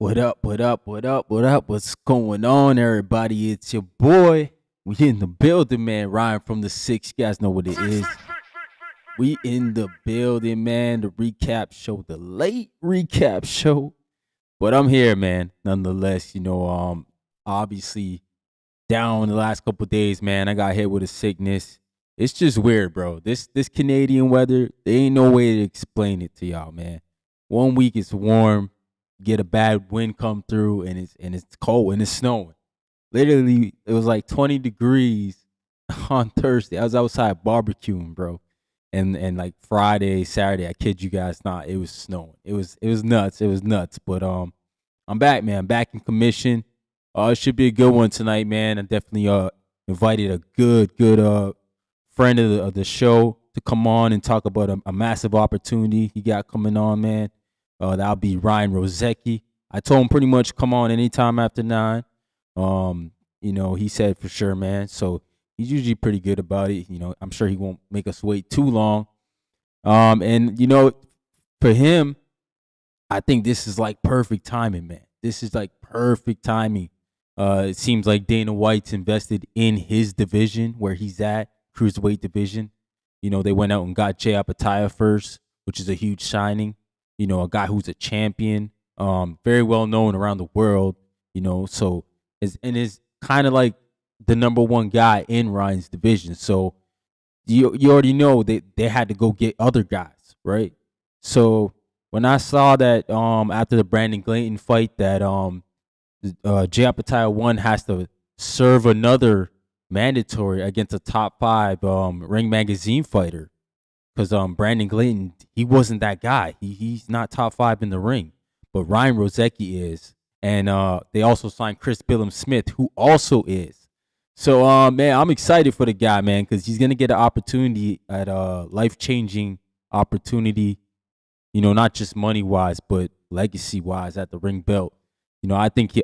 What up? What up? What up? What up? What's going on, everybody? It's your boy. We in the building, man. Ryan from the Six. You guys know what it is. We in the building, man. The recap show, the late recap show. But I'm here, man. Nonetheless, obviously down the last couple days, man. I got hit with a sickness. It's just weird, bro. This Canadian weather, there ain't no way to explain it to y'all, man. 1 week it's warm, get a bad wind come through, and it's cold and it's snowing. Literally, it was like 20 degrees on Thursday. I was outside barbecuing, bro. And like Friday, Saturday, I kid you guys not, it was snowing. It was nuts. It was nuts. But I'm back, man. I'm back in commission. It should be a good one tonight, man. I definitely invited a good friend of the show to come on and talk about a massive opportunity he got coming on, man. That'll be Ryan Rozicki. I told him pretty much come on anytime after 9. He said for sure, man. So he's usually pretty good about it. I'm sure he won't make us wait too long. For him, I think this is like perfect timing, man. This is like perfect timing. It seems like Dana White's invested in his division where he's at, cruiserweight division. They went out and got Jay Apataya first, which is a huge signing. A guy who's a champion, very well known around the world. So is kind of like the number one guy in Ryan's division. So you already know they had to go get other guys, right? So when I saw that after the Brandon Glayton fight that Jay Apataya 1 has to serve another mandatory against a top 5 Ring Magazine fighter, because Brandon Glayton, he wasn't that guy. He's not top 5 in the ring, but Ryan Rozicki is, and they also signed Chris Billum-Smith, who also is. So man, I'm excited for the guy, man, because he's gonna get an opportunity at a life-changing opportunity. Not just money-wise, but legacy-wise at the ring belt. I think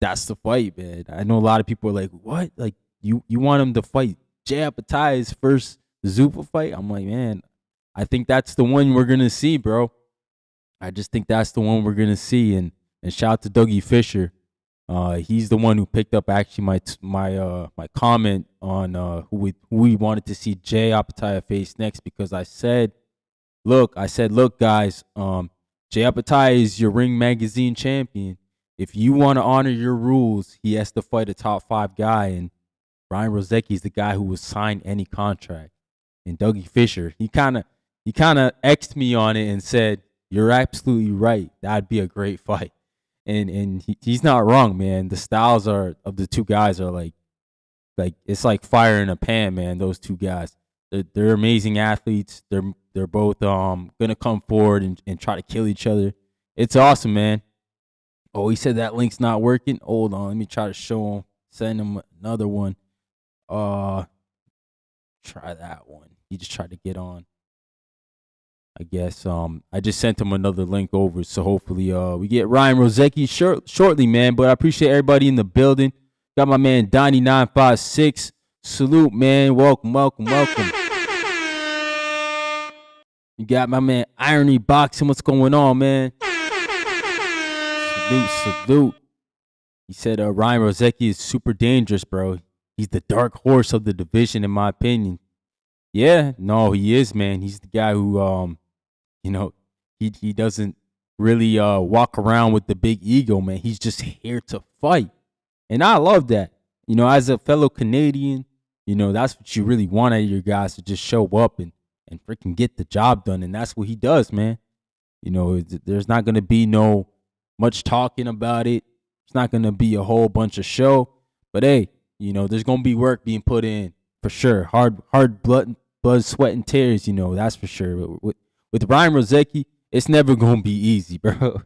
that's the fight, man. I know a lot of people are like, what? Like you want him to fight Jay Apataya's first Zupa fight? I'm like, man, I think that's the one we're gonna see, bro. I just think that's the one we're gonna see. And shout out to Dougie Fisher. He's the one who picked up actually my comment on who we wanted to see Jay Apataya face next, because I said, look, guys, Jay Apataya is your Ring Magazine champion. If you want to honor your rules, he has to fight a top 5 guy, and Ryan Rozicki is the guy who will sign any contract. And Dougie Fisher, he kind of X'd me on it and said, "You're absolutely right. That'd be a great fight." And he's not wrong, man. The styles of the two guys are like it's like fire in a pan, man. Those two guys, they're amazing athletes. They're both gonna come forward and try to kill each other. It's awesome, man. Oh, he said that link's not working. Hold on, let me try to show him. Send him another one. Try that one. He just tried to get on. I guess I just sent him another link over, so hopefully we get Ryan Rozicki shortly, man. But I appreciate everybody in the building. Got my man Donnie956. Salute, man. Welcome. You got my man Irony Boxing. What's going on, man? Salute. He said Ryan Rozicki is super dangerous, bro. He's the dark horse of the division, in my opinion. Yeah, no, he is, man. He's the guy who, he doesn't really walk around with the big ego, man. He's just here to fight. And I love that. As a fellow Canadian, that's what you really want out of your guys, to just show up and freaking get the job done. And that's what he does, man. There's not going to be no much talking about it. It's not going to be a whole bunch of show. But, hey, there's going to be work being put in for sure. Hard blood, sweat, and tears, that's for sure. With Ryan Rozicki, it's never going to be easy, bro.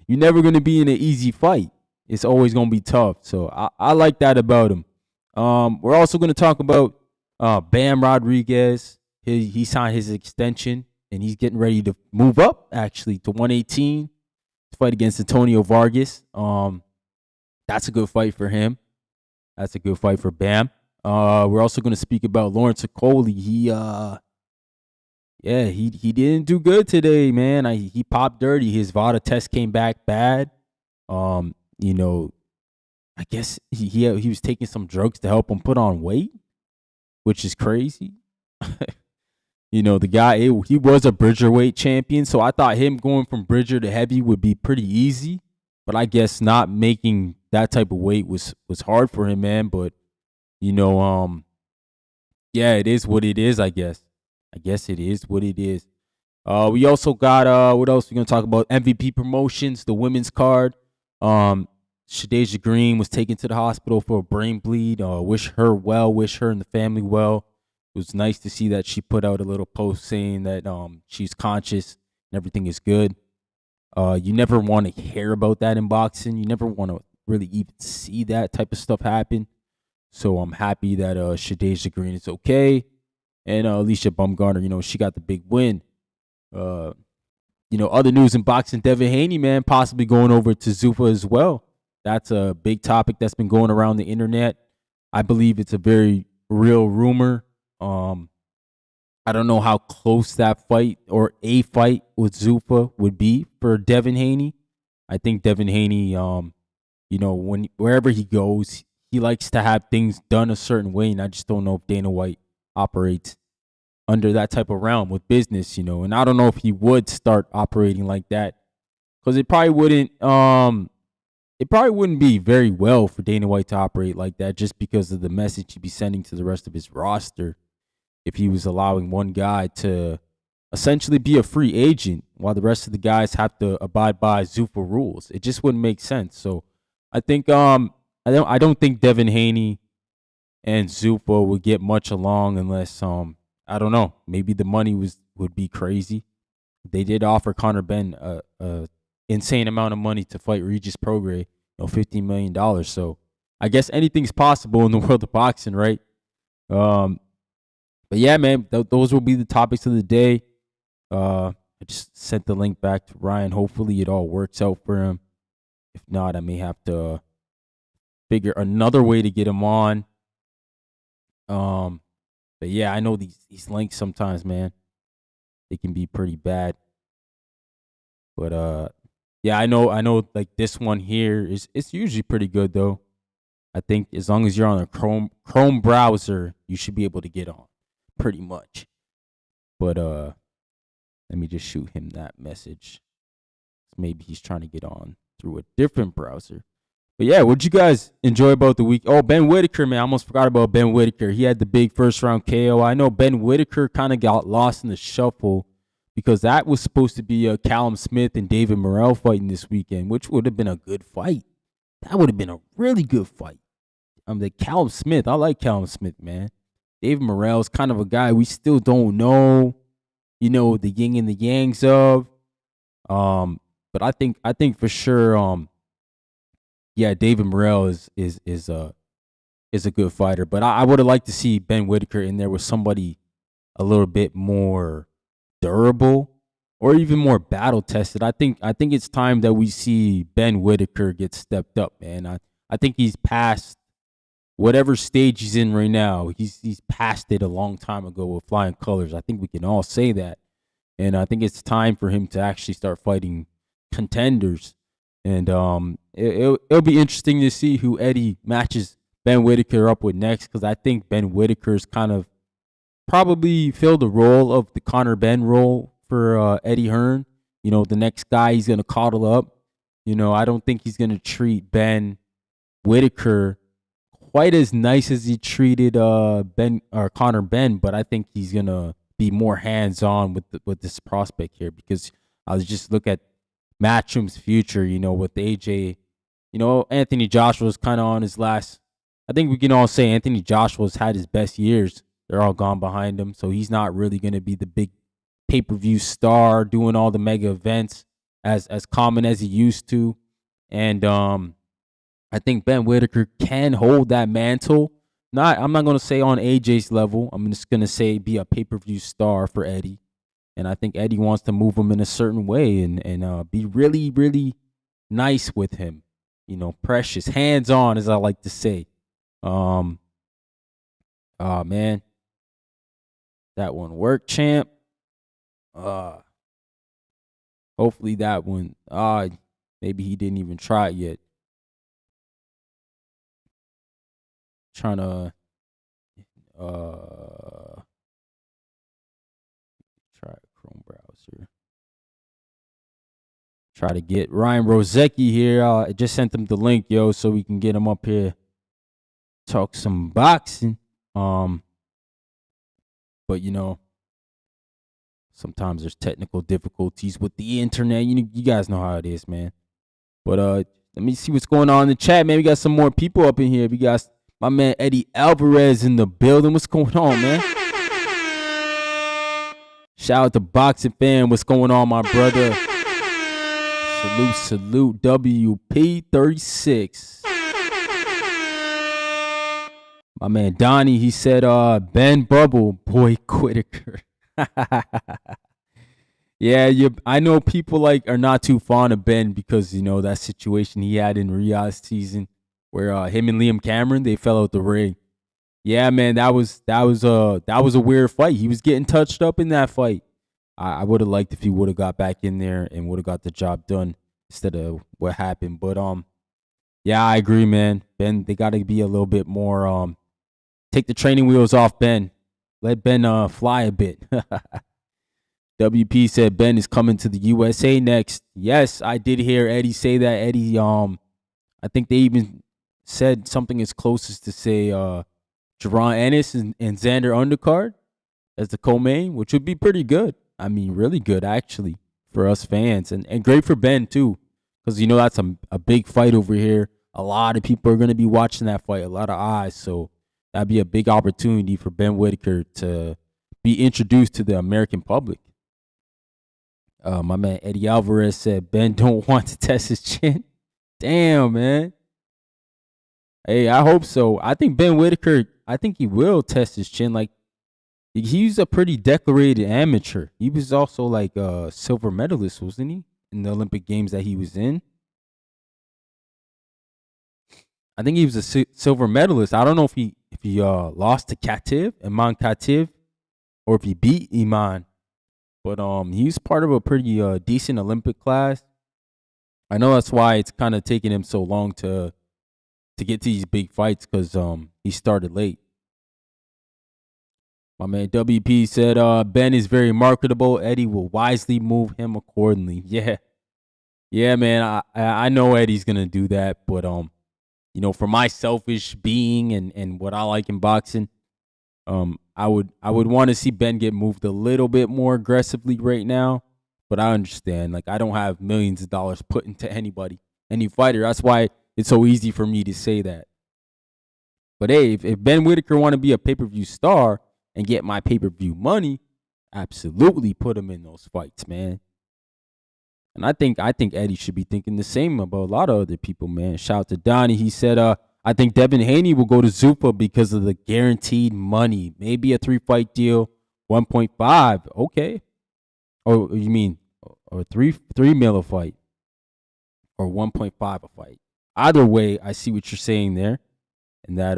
You're never going to be in an easy fight. It's always going to be tough. So I like that about him. We're also going to talk about Bam Rodriguez. He signed his extension, and he's getting ready to move up, actually, to 118 to fight against Antonio Vargas. That's a good fight for him. That's a good fight for Bam. We're also going to speak about Lawrence Okoli. Yeah, he didn't do good today, man. He popped dirty. His VADA test came back bad. You know, I guess he was taking some drugs to help him put on weight, which is crazy. The guy, he was a Bridgerweight champion, so I thought him going from Bridger to heavy would be pretty easy. But I guess not making that type of weight was hard for him, man. But you know, yeah, it is what it is. I guess. I guess it is what it is. We also got what else we gonna talk about? MVP promotions, the women's card. Shadeja Green was taken to the hospital for a brain bleed. Wish her well. Wish her and the family well. It was nice to see that she put out a little post saying that she's conscious and everything is good. You never want to hear about that in boxing. You never want to really even see that type of stuff happen. So I'm happy that Shadeja Green is okay. And Alicia Baumgartner, she got the big win. Other news in boxing, Devin Haney, man, possibly going over to Zuffa as well. That's a big topic that's been going around the internet. I believe it's a very real rumor. I don't know how close that fight or a fight with Zuffa would be for Devin Haney. I think Devin Haney, wherever he goes, he likes to have things done a certain way, and I just don't know if Dana White operates under that type of realm with business, and I don't know if he would start operating like that because it probably wouldn't be very well for Dana White to operate like that just because of the message he'd be sending to the rest of his roster if he was allowing one guy to essentially be a free agent while the rest of the guys have to abide by Zuffa rules. It just wouldn't make sense. So I think I don't think Devin Haney and Zuffa would get much along unless I don't know, maybe the money would be crazy. They did offer Conor Ben a insane amount of money to fight Regis Prograis, $15 million. So I guess anything's possible in the world of boxing, right? But yeah, man, those will be the topics of the day. I just sent the link back to Ryan. Hopefully it all works out for him. If not, I may have to figure another way to get him on. But yeah, I know these links sometimes, man, they can be pretty bad. But yeah, I know like this one here it's usually pretty good though. I think as long as you're on a Chrome browser, you should be able to get on pretty much. But let me just shoot him that message. Maybe he's trying to get on through a different browser. But yeah, what'd you guys enjoy about the week? Oh, Ben Whittaker, man. I almost forgot about Ben Whittaker. He had the big first round KO. I know Ben Whittaker kind of got lost in the shuffle because that was supposed to be Callum Smith and David Morrell fighting this weekend, which would have been a good fight. That would have been a really good fight. Callum Smith. I like Callum Smith, man. David Morrell's kind of a guy we still don't know, the yin and the yangs of. But I think for sure, yeah, David Morrell is a good fighter. But I would have liked to see Ben Whittaker in there with somebody a little bit more durable or even more battle tested. I think it's time that we see Ben Whittaker get stepped up, man. I think he's past whatever stage he's in right now. He's past it a long time ago with flying colors. I think we can all say that. And I think it's time for him to actually start fighting contenders. And it'll be interesting to see who Eddie matches Ben Whittaker up with next, because I think Ben Whittaker's kind of probably filled the role of the Conor Ben role for Eddie Hearn. The next guy he's going to coddle up. I don't think he's going to treat Ben Whittaker quite as nice as he treated Ben or Conor Ben, but I think he's going to be more hands-on with this prospect here, because I was just look at Matchroom's future, with AJ. Anthony Joshua's kind of on his last. I think we can all say Anthony Joshua's had his best years. They're all gone behind him, so he's not really going to be the big pay-per-view star doing all the mega events as common as he used to. And I think Ben Whittaker can hold that mantle. I'm not going to say on AJ's level. I'm just going to say be a pay-per-view star for Eddie. And I think Eddie wants to move him in a certain way and be really, really nice with him. Precious, hands-on, as I like to say. Oh, man. That one worked, champ. Uh, hopefully that one. Maybe he didn't even try it yet. Trying to try Chrome browser. Try to get Ryan Rozicki here. I just sent him the link, yo, so we can get him up here. Talk some boxing. But you know, sometimes there's technical difficulties with the internet. You guys know how it is, man. But let me see what's going on in the chat, man. We got some more people up in here. We got my man Eddie Alvarez in the building. What's going on, man? Shout out to Boxing Fan. What's going on, my brother? Salute, WP36. My man Donnie, he said, Ben Bubble, Boy Whittaker. Yeah, I know people are not too fond of Ben because that situation he had in Riyadh's season where him and Liam Cameron, they fell out the ring. Yeah, man, that was a weird fight. He was getting touched up in that fight. I would have liked if he would have got back in there and would have got the job done instead of what happened. But yeah, I agree, man. Ben, they got to be a little bit more take the training wheels off Ben. Let Ben fly a bit. WP said Ben is coming to the USA next. Yes, I did hear Eddie say that. Eddie, I think they even said something as close as to say Jaron Ennis and Xander Undercard as the co-main, which would be pretty good. I mean, really good, actually, for us fans. And great for Ben, too, because, that's a big fight over here. A lot of people are going to be watching that fight, a lot of eyes. So that'd be a big opportunity for Ben Whittaker to be introduced to the American public. My man Eddie Alvarez said Ben don't want to test his chin. Damn, man. Hey, I hope so. I think Ben Whittaker, I think he will test his chin. Like, he's a pretty decorated amateur. He was also like a silver medalist, wasn't he? In the Olympic Games that he was in. I think he was a silver medalist. I don't know if he lost to Iman Kativ, or if he beat Iman. But he's part of a pretty decent Olympic class. I know that's why it's kind of taking him so long to get to these big fights, because he started late. My man WP said Ben is very marketable. Eddie will wisely move him accordingly. Yeah, man. I know Eddie's gonna do that, but for my selfish being and what I like in boxing, I would want to see Ben get moved a little bit more aggressively right now, but I understand. Like, I don't have millions of dollars put into any fighter. That's why it's so easy for me to say that. But hey, if Ben Whittaker want to be a pay-per-view star and get my pay-per-view money, absolutely put him in those fights, man. And I think Eddie should be thinking the same about a lot of other people, man. Shout out to Donnie. He said, I think Devin Haney will go to Zuffa because of the guaranteed money. Maybe a 3-fight deal, 1.5. Okay. Or you mean or 3 mil a fight, or 1.5 a fight. Either way, I see what you're saying there, and that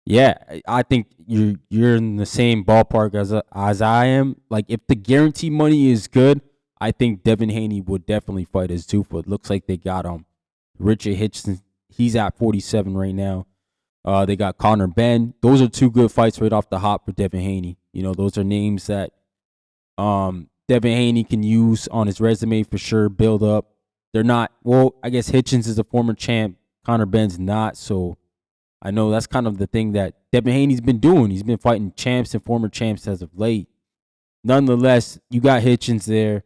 yeah, I think you're in the same ballpark as I am. Like, if the guarantee money is good, I think Devin Haney would definitely fight as Zuffa. It looks like they got Richard Hitchens. He's at 47 right now. They got Conor Benn. Those are 2 good fights right off the hop for Devin Haney. Those are names that Devin Haney can use on his resume for sure, build up. They're not, well, I guess Hitchens is a former champ. Conor Benn's not, so I know that's kind of the thing that Devin Haney's been doing. He's been fighting champs and former champs as of late. Nonetheless, you got Hitchens there.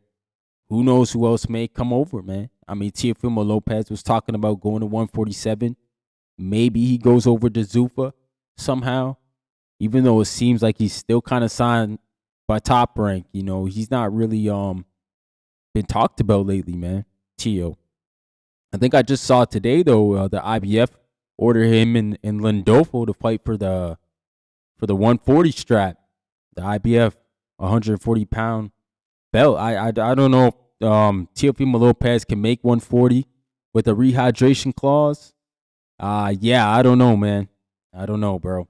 Who knows who else may come over, man? I mean, Teofimo Lopez was talking about going to 147. Maybe he goes over to Zuffa somehow, even though it seems like he's still kind of signed by Top Rank. He's not really been talked about lately, man. Teo. I think I just saw today, though, the IBF order him and Lindolfo to fight for the 140 strap. The IBF 140-pound belt. I don't know if Teofimo Lopez can make 140 with a rehydration clause. Yeah, I don't know, man. I don't know, bro.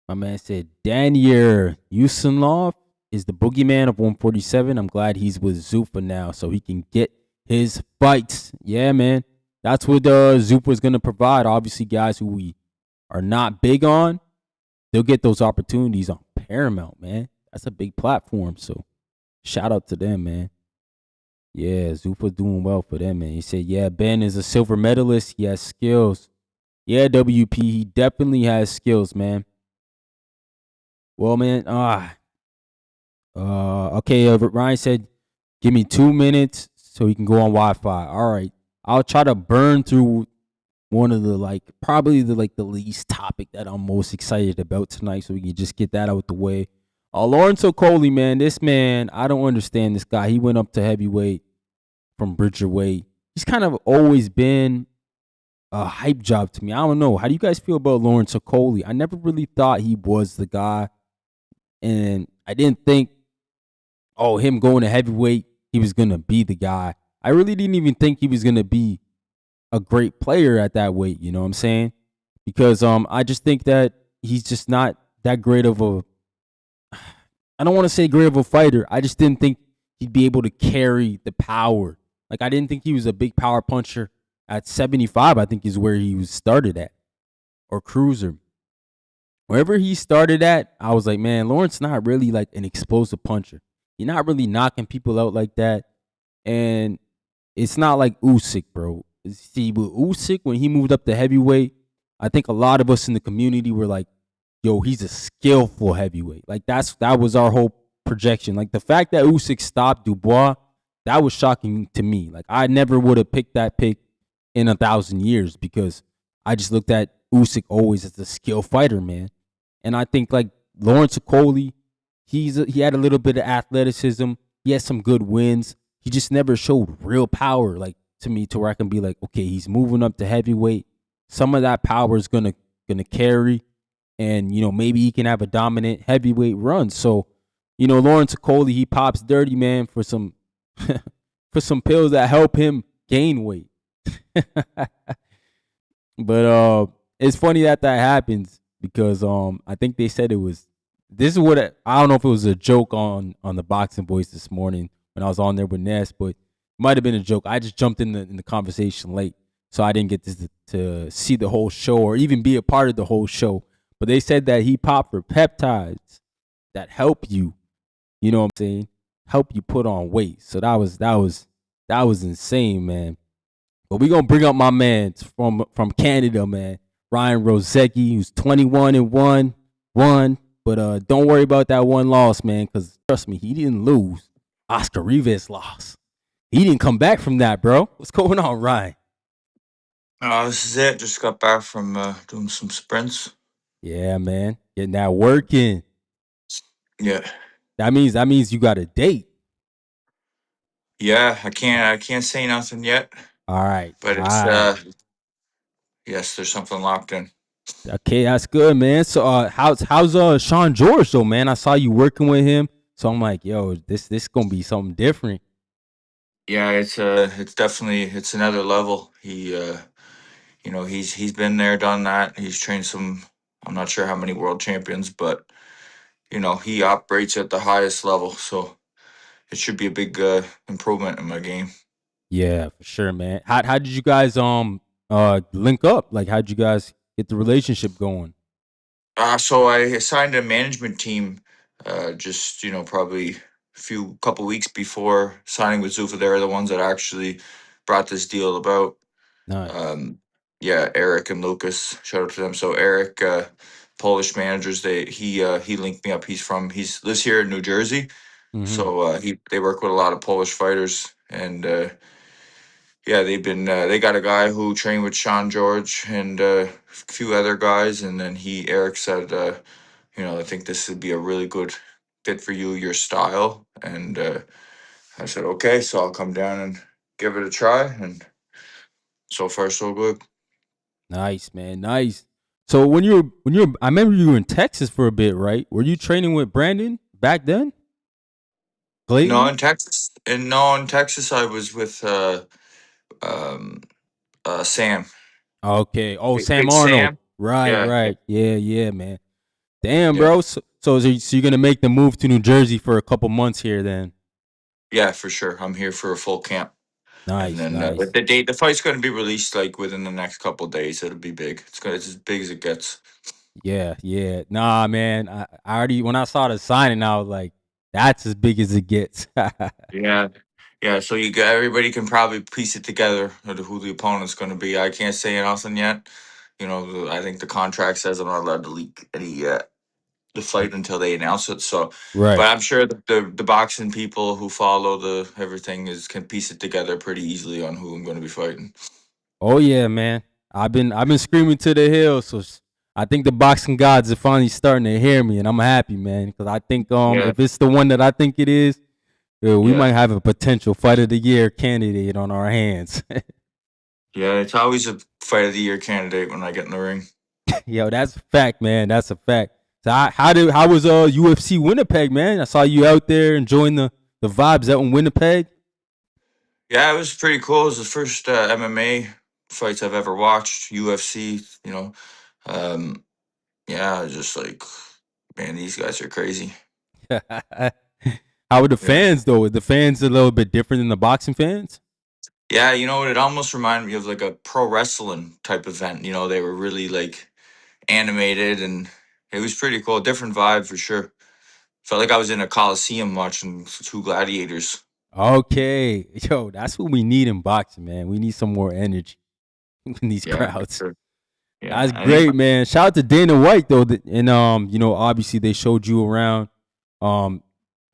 My man said Daniel Yusinov is the boogeyman of 147. I'm glad he's with Zufa now so he can get his fights. Yeah, man. That's what Zupa's going to provide. Obviously, guys who we are not big on, they'll get those opportunities on Paramount, man. That's a big platform. So shout out to them, man. Yeah, Zupa's doing well for them, man. He said, yeah, Ben is a silver medalist. He has skills. Yeah, WP, he definitely has skills, man. Well, man, okay, Ryan said, give me 2 minutes so he can go on Wi-Fi. All right. I'll try to burn through one of the probably the least topic that I'm most excited about tonight so we can just get that out the way. Lawrence Okolie, man, this man, I don't understand this guy. He went up to heavyweight from Bridgerweight. He's kind of always been a hype job to me. I don't know. How do you guys feel about Lawrence Okolie? I never really thought he was the guy, and I didn't think, him going to heavyweight, he was gonna be the guy. I really didn't even think he was gonna be a great player at that weight. You know what I'm saying? Because I just think that he's just not that great of a. I don't want to say great of a fighter. I just didn't think he'd be able to carry the power. Like, I didn't think he was a big power puncher at 75. I think is where he was started at, or cruiser. Wherever he started at, I was like, man, Lawrence not really like an explosive puncher. You're not really knocking people out like that. And it's not like Usyk, bro. See, with Usyk, when he moved up to heavyweight, I think a lot of us in the community were like, yo, he's a skillful heavyweight. Like, that was our whole projection. Like, the fact that Usyk stopped Dubois, that was shocking to me. Like, I never would have picked that pick in 1,000 years because I just looked at Usyk always as a skill fighter, man. And I think like Lawrence Okolie, he had a little bit of athleticism. He had some good wins. He just never showed real power, like to me, to where I can be like, okay, he's moving up to heavyweight. Some of that power is gonna carry, and maybe he can have a dominant heavyweight run. So, Lawrence Okolie, he pops dirty, man, for some for some pills that help him gain weight. But it's funny that happens because I think they said this is what I don't know if it was a joke on the Boxing Voice this morning when I was on there with Ness, but it might have been a joke. I just jumped in the conversation late, so I didn't get to see the whole show or even be a part of the whole show. But they said that he popped for peptides that help you, you know what I'm saying, help you put on weight. So that was insane, man. But we're gonna bring up my man from Canada, man. Ryan Rozicki, who's 21-1, but don't worry about that one loss, man, because trust me, he didn't lose. Oscar Rivas lost. He didn't come back from that, bro. What's going on, Ryan? This is it. Just got back from doing some sprints. Yeah, man, getting that working. Yeah, That means you got a date. yeah. I can't say nothing yet, All right, but all it's right. yes, there's something locked in. Okay, that's good, man. So, how's Sean George though, man? I saw you working with him, so I'm like, yo, this gonna be something different. Yeah, it's definitely it's another level. He's been there, done that. He's trained some. I'm not sure how many world champions, but he operates at the highest level. So it should be a big improvement in my game. Yeah, for sure, man. How did you guys link up? Like, how'd you guys get the relationship going? So I signed a management team, just probably a few couple weeks before signing with Zufa. They're the ones that actually brought this deal about. Nice. Um, yeah, Eric and Lucas. Shout out to them. So Eric, Polish managers, he linked me up. He's lives here in New Jersey, Mm-hmm. so they work with a lot of Polish fighters, and yeah, they got a guy who trained with Sean George and a few other guys, and then Eric said, I think this would be a really good fit for you, your style, and I said okay, so I'll come down and give it a try, and so far so good. Nice, man. Nice. So I remember you were in Texas for a bit, right? Were you training with Brandon back then? No, Clayton? in Texas, and no, in Texas, I was with um, Sam, Okay. Oh, Big, Sam Big Arnold. Sam. Right, Yeah, right. Yeah, yeah, man. Damn, Yeah. bro. So you're gonna make the move to New Jersey for a couple months here, then? Yeah, for sure. I'm here for a full camp. And Nice, then nice. the fight's going to be released like within the next couple days. It'll be big. It's as big as it gets. Yeah, yeah. Nah, man. I already when I saw the signing, I was like, that's as big as it gets. Yeah, yeah. So everybody can probably piece it together of who the opponent's going to be. I can't say nothing yet. I think the contract says I'm not allowed to leak any the fight until they announce it. So, but Right. I'm sure the boxing people who follow the everything is can piece it together pretty easily on who I'm going to be fighting. Oh yeah, man. I've been screaming to the hills, so I think the boxing gods are finally starting to hear me, and I'm happy, man, because I think Yeah, if it's the one that I think it is, we yeah, might have a potential fight of the year candidate on our hands. yeah. It's always a fight of the year candidate when I get in the ring. Yo, that's a fact, man. That's a fact. So how was UFC Winnipeg, man? I saw you out there enjoying the vibes out in Winnipeg. Yeah, it was pretty cool. It was the first MMA fights I've ever watched. UFC, yeah, I was just like, man, these guys are crazy. How were the Yeah, fans though? Were the fans a little bit different than the boxing fans? yeah. You know what? It almost reminded me of like a pro wrestling type event. They were really like animated, and it was pretty cool. Different vibe for sure. Felt like I was in a coliseum watching two gladiators. Okay, yo, that's what we need in boxing, man. We need some more energy in these Yeah, for crowds. sure. Yeah, That's I think great, man. Shout out to Dana White though, and obviously they showed you around um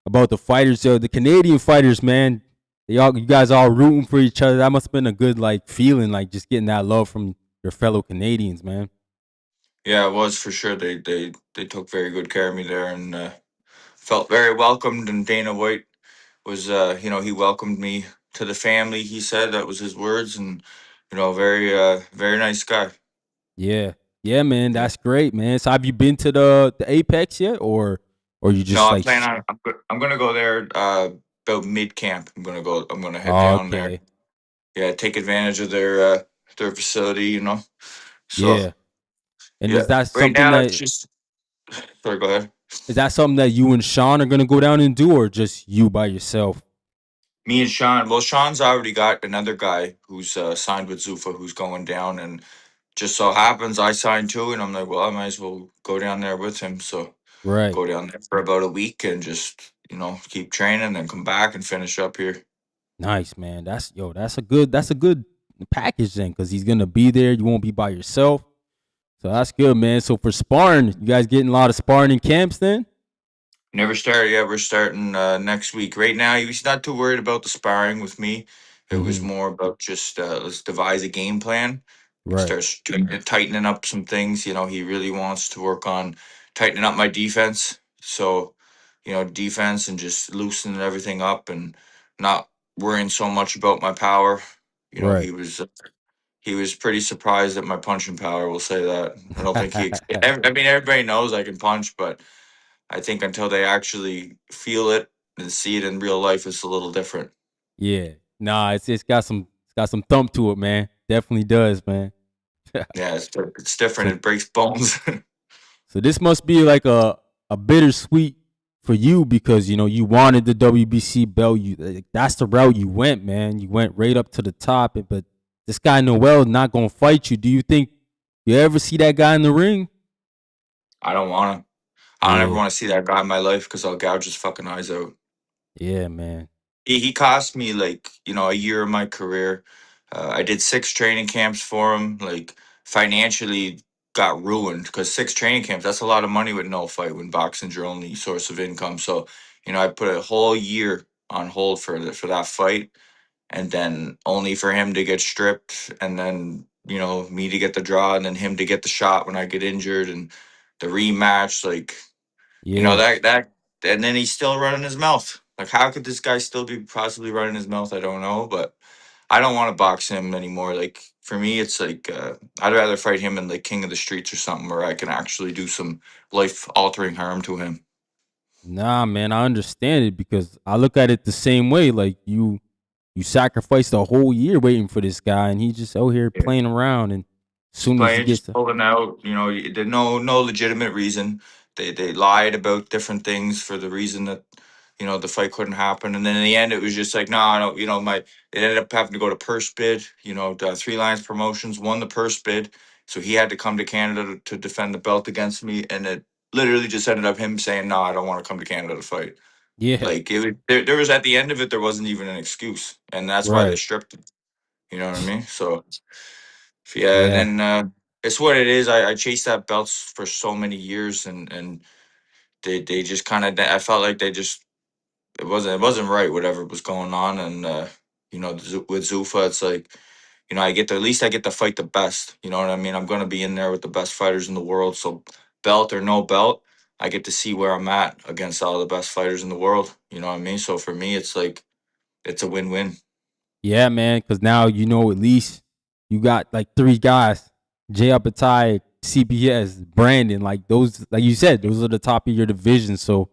about the fighters, the Canadian fighters, man. You guys all rooting for each other. That must have been a good like feeling, like just getting that love from your fellow Canadians, man. yeah, it was for sure. They took very good care of me there, and felt very welcomed. And Dana White was he welcomed me to the family. He said that was his words, and very very nice guy. Yeah, yeah, man. Yeah. That's great, man. So have you been to the Apex yet, or you No, just like? I'm gonna go there about mid camp. I'm gonna head Oh, down there. okay, Yeah, take advantage of their facility. So yeah. And yeah, right now it's just sorry. Go ahead. is that something that you and Sean are gonna go down and do, or just you by yourself? Me and Sean. Well, Sean's already got another guy who's signed with Zufa who's going down, and just so happens I signed too, and I'm like, well, I might as well go down there with him. So Right. go down there for about a week and just keep training, then come back and finish up here. Nice, man. That's a good package then, because he's gonna be there. You won't be by yourself. So that's good, man. So for sparring, you guys getting a lot of sparring in camps then? Never started yet. We're starting next week. Right now, he's not too worried about the sparring with me. It was Mm-hmm. more about just let's devise a game plan and Right. start tightening up some things. He really wants to work on tightening up my defense. So, defense and just loosening everything up and not worrying so much about my power. Right. He was pretty surprised at my punching power. We'll say that. I don't think he. I mean, everybody knows I can punch, but I think until they actually feel it and see it in real life, it's a little different. Yeah. Nah, it's got some thump to it, man. Definitely does, man. Yeah, it's different. so It breaks bones. so this must be like a bittersweet for you, because you wanted the WBC belt. That's the route you went, man. You went right up to the top, but this guy Noel not gonna fight you. Do you think you ever see that guy in the ring? I don't want to. I don't ever Yeah. want to see that guy in my life because I'll gouge his fucking eyes out. Yeah, man. He cost me like a year of my career. I did 6 training camps for him. Like financially got ruined because 6 training camps, that's a lot of money with no fight when boxing's your only source of income. So I put a whole year on hold for that fight, and then only for him to get stripped, and then me to get the draw, and then him to get the shot when I get injured, and the rematch. Like Yeah. that, and then he's still running his mouth. Like, how could this guy still be possibly running his mouth? I don't know, but I don't want to box him anymore. Like, for me, it's like I'd rather fight him in like King of the Streets or something where I can actually do some life altering harm to him. Nah, man, I understand it, because I look at it the same way. Like you sacrificed a whole year waiting for this guy, and he's just out here Yeah. playing around. And as Just soon as he playing, gets just to, pulling out. There's no legitimate reason. they lied about different things for the reason that the fight couldn't happen, and then in the end it was just like, no, I don't. My it ended up having to go to purse bid. The Three Lions Promotions won the purse bid, so he had to come to Canada to defend the belt against me, and it literally just ended up him saying, no, I don't want to come to Canada to fight. Yeah. Like, it was, there was, at the end of it, there wasn't even an excuse, and that's why they Right. stripped him. You know what I mean? So yeah, and Yeah. then it's what it is. I chased that belts for so many years, and they just kind of, I felt like they just, it wasn't right, whatever was going on. And with Zuffa, it's like, I get to, at least I get to fight the best. You know what I mean? I'm going to be in there with the best fighters in the world. So belt or no belt, I get to see where I'm at against all the best fighters in the world. You know what I mean? So for me, it's like, it's a win-win. Yeah, man. Because now at least you got like three guys: Jay Apatai, CBS, Brandon. Like those, like you said, those are the top of your division. So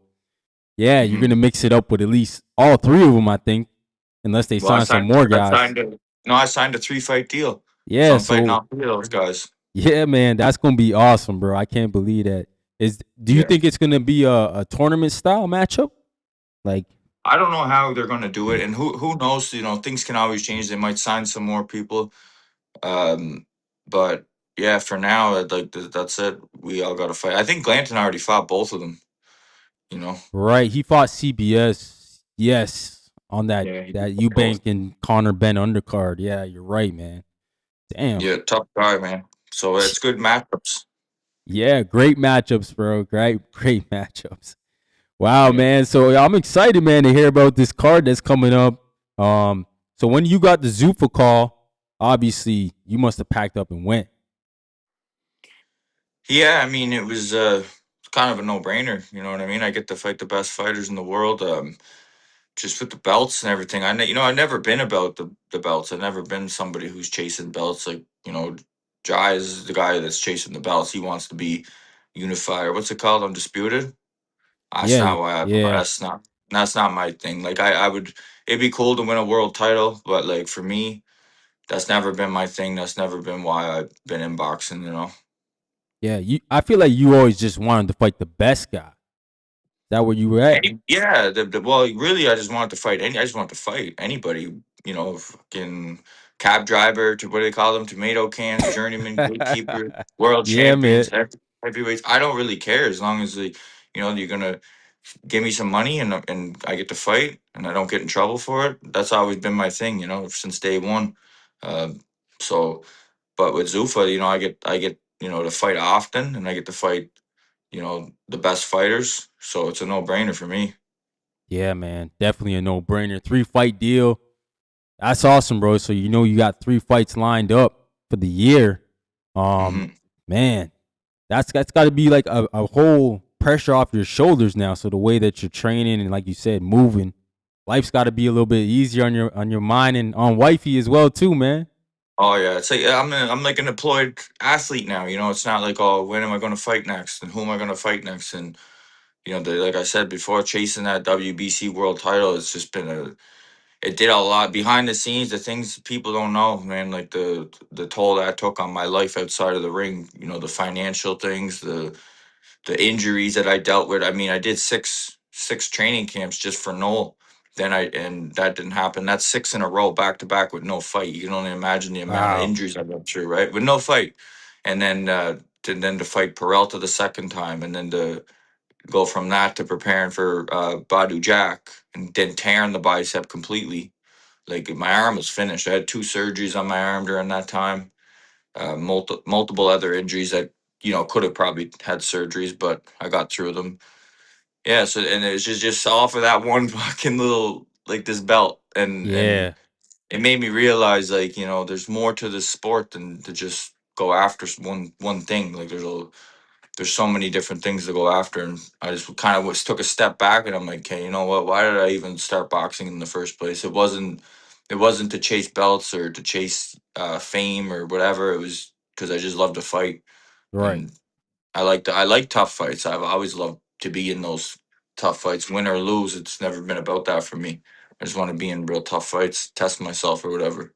yeah, you're Hmm. gonna mix it up with at least all three of them, I think, unless they Well, I sign some signed. more I guys. signed a no. I signed a 3-fight deal, so Yeah. I'm fighting So all three of those guys. yeah, man, that's gonna be awesome, bro. I can't believe that. Do you Yeah. think it's gonna be a tournament style matchup? Like, I don't know how they're going to do it, and who knows? Things can always change. They might sign some more people, but yeah, for now, that's it. We all got to fight. I think Glanton already fought both of them. You know. right? He fought CBS, yes, on that Yeah, he that beat them both. Eubank and Connor Ben undercard. Yeah, you're right, man. Damn. Yeah, tough guy, man. So it's good matchups. Yeah, great matchups, bro. Great matchups. Wow, Yeah. man. So I'm excited, man, to hear about this card that's coming up. So when you got the Zuffa call, obviously you must have packed up and went. Yeah, I mean, it was kind of a no-brainer. You know what I mean? I get to fight the best fighters in the world. Just with the belts and everything. I've never been about the belts. I've never been somebody who's chasing belts. Like, Jai is the guy that's chasing the belts. He wants to be unified, or what's it called? Undisputed. That's Yeah, not why yeah, that's not my thing. Like, I would, it'd be cool to win a world title, but like for me, that's never been my thing. That's never been why I've been in boxing. yeah. I feel like you always just wanted to fight the best guy. Is that where you were at? Yeah, well, really, I just wanted to fight I just want to fight anybody. Fucking cab driver, to what do they call them? Tomato cans, journeyman, gatekeeper, world Yeah, man. champions, heavyweights. I don't really care as long as you're gonna give me some money, and I get to fight and I don't get in trouble for it. That's always been my thing, since day one. Uh, so, but with Zuffa, I get to fight often, and I get to fight the best fighters. So it's a no brainer for me. Yeah, man. Definitely a no brainer. 3 fight deal. That's awesome, bro. So you got 3 fights lined up for the year. Um, Hmm. man, that's got to be like a whole pressure off your shoulders now. So the way that you're training and, like you said, moving, life's got to be a little bit easier on your mind and on wifey as well too, man. Oh yeah, it's like I'm like an employed athlete now. It's not like, oh, when am I going to fight next, and who am I going to fight next, and like I said before, chasing that WBC world title, it's just been it did a lot behind the scenes. The things people don't know, man, like the toll that took on my life outside of the ring. The financial things, the injuries that I dealt with. I mean, I did six training camps just for Noel. And that didn't happen. That's six in a row, back to back, with no fight. You can only imagine the amount of Wow. injuries I went through, right? With no fight, and then to fight Peralta the second time, and then to go from that to preparing for Badu Jack, and then tearing the bicep completely. Like, my arm was finished. I had two surgeries on my arm during that time, multiple other injuries that could have probably had surgeries, but I got through them. Yeah, so, and it was just all for that one fucking little, like, this belt, and Yeah. it made me realize, like, there's more to this sport than to just go after one thing. Like, there's so many different things to go after, and I just kind of was took a step back, and I'm like, okay, you know what? Why did I even start boxing in the first place? It wasn't to chase belts or to chase fame or whatever. It was because I just love to fight, Right. and I like tough fights. I've always loved to be in those tough fights, win or lose. It's never been about that for me. I just want to be in real tough fights, test myself or whatever.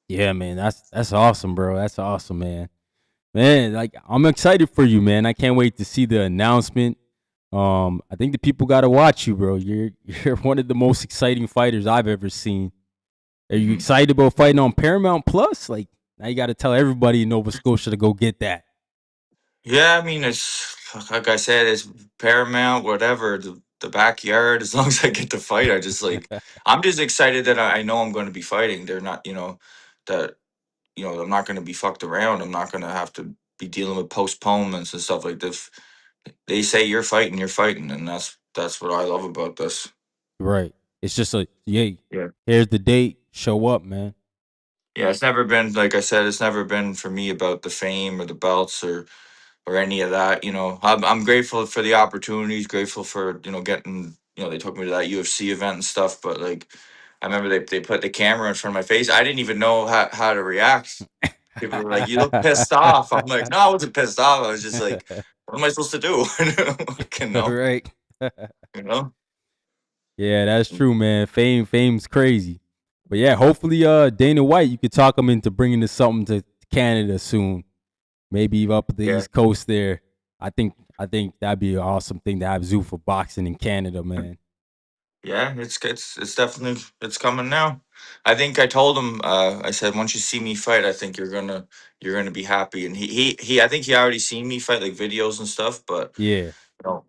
Yeah, man. That's awesome, bro. That's awesome, man. Man, like I'm excited for you, man. I can't wait to see the announcement. I think the people got to watch you, bro. You're one of the most exciting fighters I've ever seen. Are you Hmm. excited about fighting on Paramount Plus? Like now you got to tell everybody in Nova Scotia to go get that. Yeah, I mean, it's like I said, it's Paramount, whatever, the backyard. As long as I get to fight, I'm just excited that I know I'm going to be fighting. They're not, that I'm not going to be fucked around. I'm not going to have to be dealing with postponements and stuff like this. They say you're fighting, and that's what I love about this. Right. It's just like, yay, Yeah. here's the date. Show up, man. Yeah, it's never been like I said. It's never been for me about the fame or the belts or any of that. I'm grateful for the opportunities. Grateful for getting. They took me to that UFC event and stuff. But like, I remember they put the camera in front of my face. I didn't even know how to react. People were like, "You look pissed off." I'm like, "No, I wasn't pissed off. I was just like, what am I supposed to do?" Like, Right. you know. Yeah, that's true, man. Fame's crazy. But yeah, hopefully, Dana White, you could talk him into bringing us something to Canada soon. Maybe up the Yeah. East Coast there. I think that'd be an awesome thing to have Zoo for boxing in Canada, man. Yeah, it's definitely it's coming now. I think I told him. I said once you see me fight, I think you're gonna be happy. And he I think he already seen me fight like videos and stuff. But Yeah.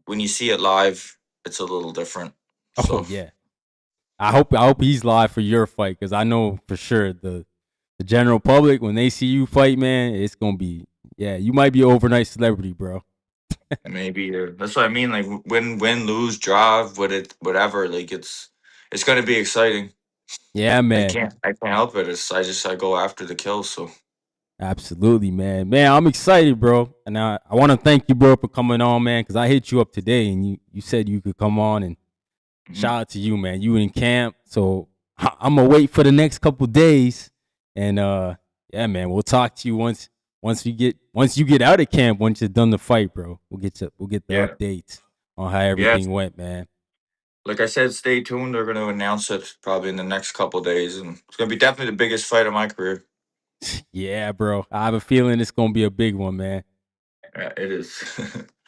when you see it live, it's a little different. Oh So yeah. I hope he's live for your fight because I know for sure the general public when they see you fight, man, it's gonna be yeah. You might be an overnight celebrity, bro. maybe that's what I mean. Like win, lose, draw, whatever. Like it's gonna be exciting. Yeah, man. I can't help it. I go after the kill. So Absolutely, man. Man, I'm excited, bro. And I want to thank you, bro, for coming on, man, because I hit you up today and you said you could come on and mhm. shout out to you, man. You in camp. So I'm gonna wait for the next couple days. And yeah, man, we'll talk to you once you get out of camp, once you're done the fight, bro. We'll get the Yeah, updates on how yeah. everything went, man. Like I said, stay tuned. They're going to announce it probably in the next couple days, and it's going to be definitely the biggest fight of my career. Yeah, bro. I have a feeling it's gonna be a big one, man. Yeah, it is.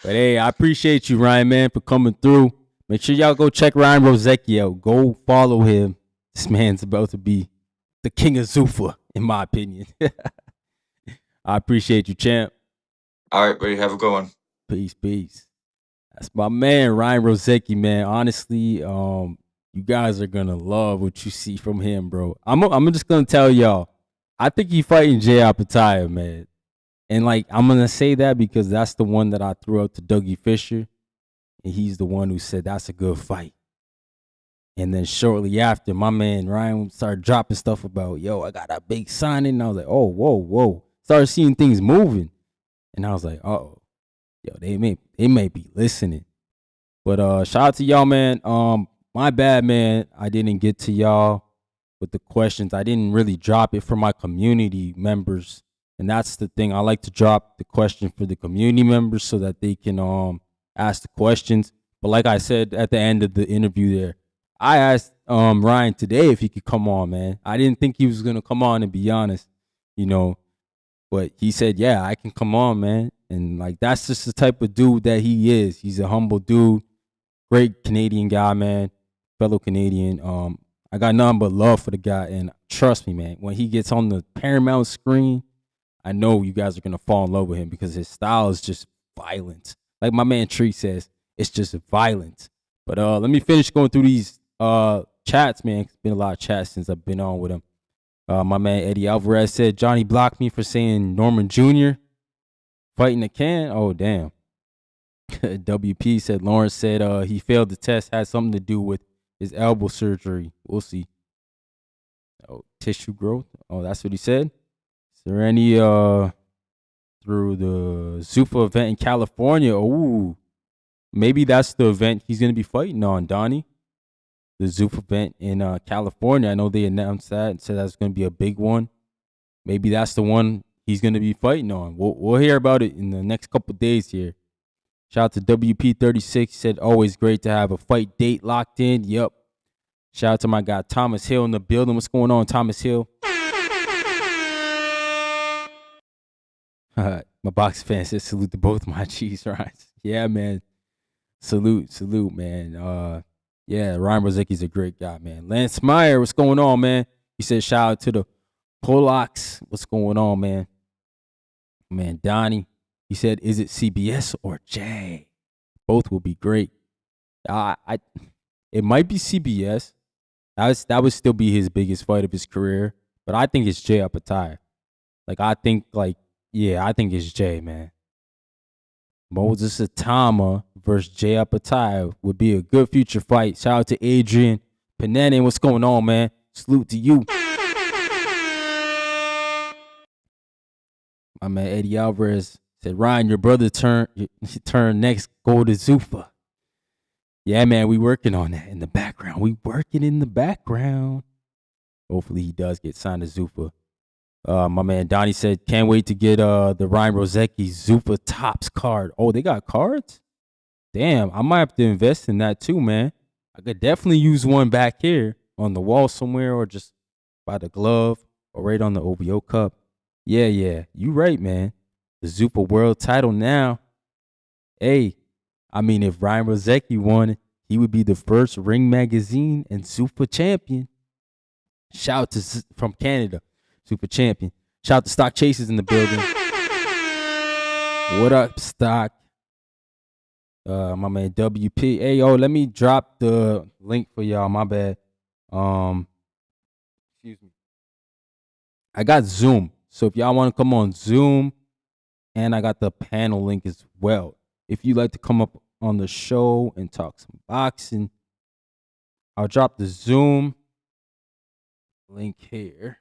But hey, I appreciate you, Ryan, man, for coming through. Make sure y'all go check Ryan Rozicki out. Go follow him. This man's about to be the king of Zufa, in my opinion. I appreciate you, champ. All right, buddy, have a good one. Peace, peace. That's my man, Ryan Rozicki, man. Honestly, you guys are gonna love what you see from him, bro. I'm just gonna tell y'all. I think he fighting Jay Apataya, man. And like I'm gonna say that because that's the one that I threw out to Dougie Fisher, and he's the one who said that's a good fight. And then shortly after, my man Ryan started dropping stuff about, yo, I got a big signing. And I was like, oh, whoa, whoa. Started seeing things moving. And I was like, oh, yo, they may be listening. But shout out to y'all, man. My bad, man. I didn't get to y'all with the questions. I didn't really drop it for my community members. And that's the thing. I like to drop the question for the community members so that they can ask the questions. But like I said at the end of the interview there, I asked Ryan today if he could come on, man. I didn't think he was gonna come on, to be honest, you know. But he said, yeah, I can come on, man. And like that's just the type of dude that he is. He's a humble dude, great Canadian guy, man, fellow Canadian. I got nothing but love for the guy, and trust me, man, when he gets on the Paramount screen, I know you guys are gonna fall in love with him because his style is just violent. Like my man Tree says, it's just violent. But let me finish going through these chats, man. It's been a lot of chats since I've been on with him. My man Eddie Alvarez said Johnny blocked me for saying Norman Jr. fighting the can. Oh damn. WP said Lawrence said he failed the test had something to do with his elbow surgery. We'll see. Oh, tissue growth. Oh, that's what he said. Is there any through the Zufa event in California? Oh, maybe that's the event he's gonna be fighting on, Donnie. The Zufa event in California. I know they announced that and said that's gonna be a big one. Maybe that's the one he's gonna be fighting on. We'll hear about it in the next couple days here. Shout out to WP36. Said always great to have a fight date locked in. Yep. Shout out to my guy Thomas Hill in the building. What's going on, Thomas Hill? My box fan says salute to both my cheese rides. Yeah, man. Salute, man. Yeah, Ryan Rozicki's a great guy, man. Lance Meyer, what's going on, man? He said shout out to the Polacks. What's going on, man? Man, Donnie, he said, is it CBS or Jay? Both will be great. It might be CBS. That would still be his biggest fight of his career. But I think it's Jay Apatow. I think it's Jay, man. Moses Atama versus Jay Apatow would be a good future fight. Shout out to Adrian Panenin. What's going on, man? Salute to you. My man Eddie Alvarez said, Ryan, your brother turn next, go to Zuffa. Yeah, man, we working on that in the background. Hopefully he does get signed to Zuffa. My man Donnie said, can't wait to get the Ryan Rozicki Zuffa Tops card. Oh, they got cards? Damn, I might have to invest in that too, man. I could definitely use one back here on the wall somewhere, or just by the glove, or right on the OVO cup. Yeah, you right, man. The Zuffa world title now. Hey, I mean, if Ryan Rozicki won, he would be the first Ring Magazine and Zuffa champion. Shout to from Canada, Zuffa champion. Shout out to Stock Chasers in the building. What up, Stock? My man WP. Hey, yo, let me drop the link for y'all. My bad. Excuse me. I got Zoom. So if y'all want to come on Zoom, and I got the panel link as well. If you'd like to come up on the show and talk some boxing, I'll drop the Zoom link here.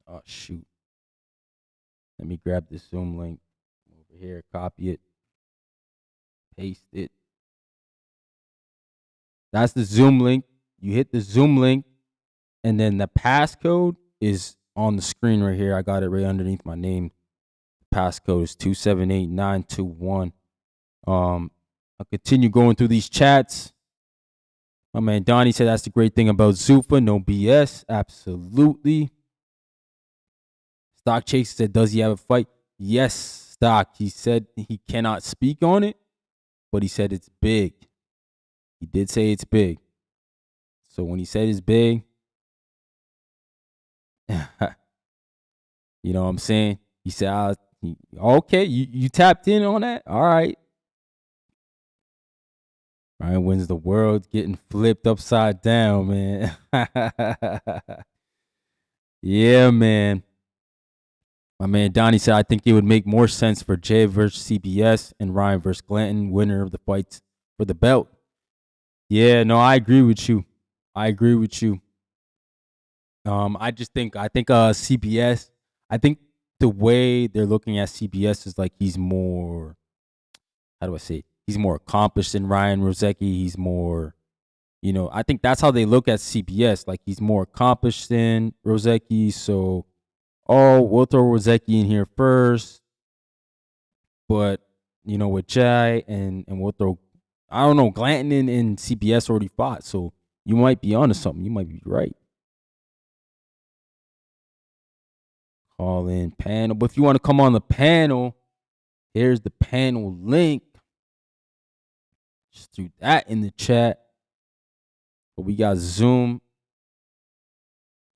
Oh, shoot. Let me grab the Zoom link over here, copy it, paste it. That's the Zoom link. You hit the Zoom link, and then the passcode is on the screen right here. I got it right underneath my name. The passcode is 278921. I'll continue going through these chats. My man Donnie said that's the great thing about Zuffa. No BS. Absolutely. Stock Chase said, does he have a fight? Yes, Stock. He said he cannot speak on it, but he said it's big. He did say it's big. So when he said it's big, you know what I'm saying? He said, okay, you tapped in on that? All right. Ryan wins the world, getting flipped upside down, man. Yeah, man. My man Donnie said, I think it would make more sense for Jay versus CBS and Ryan versus Glanton, winner of the fights for the belt. Yeah, no, I agree with you. I just think CBS, I think the way they're looking at CBS is like he's more, how do I say it? He's more accomplished than Ryan Rozicki. He's more, I think that's how they look at CBS. Like he's more accomplished than Rozicki. So, we'll throw Rozicki in here first. But, with Jay and we'll throw, I don't know, Glanton and CBS already fought. So you might be onto something. You might be right. Call in panel. But if you want to come on the panel, here's the panel link. Just threw that in the chat. But we got Zoom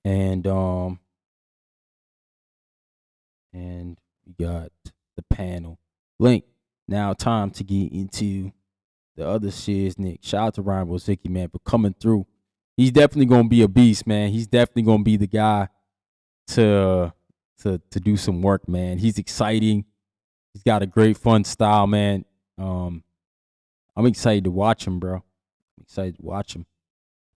and we got the panel link. Now time to get into the other shit, Nick. Shout out to Ryan Rozicki, man, for coming through. He's definitely gonna be a beast, man. He's definitely gonna be the guy to do some work, man. He's exciting. He's got a great fun style, man. I'm excited to watch him, bro. But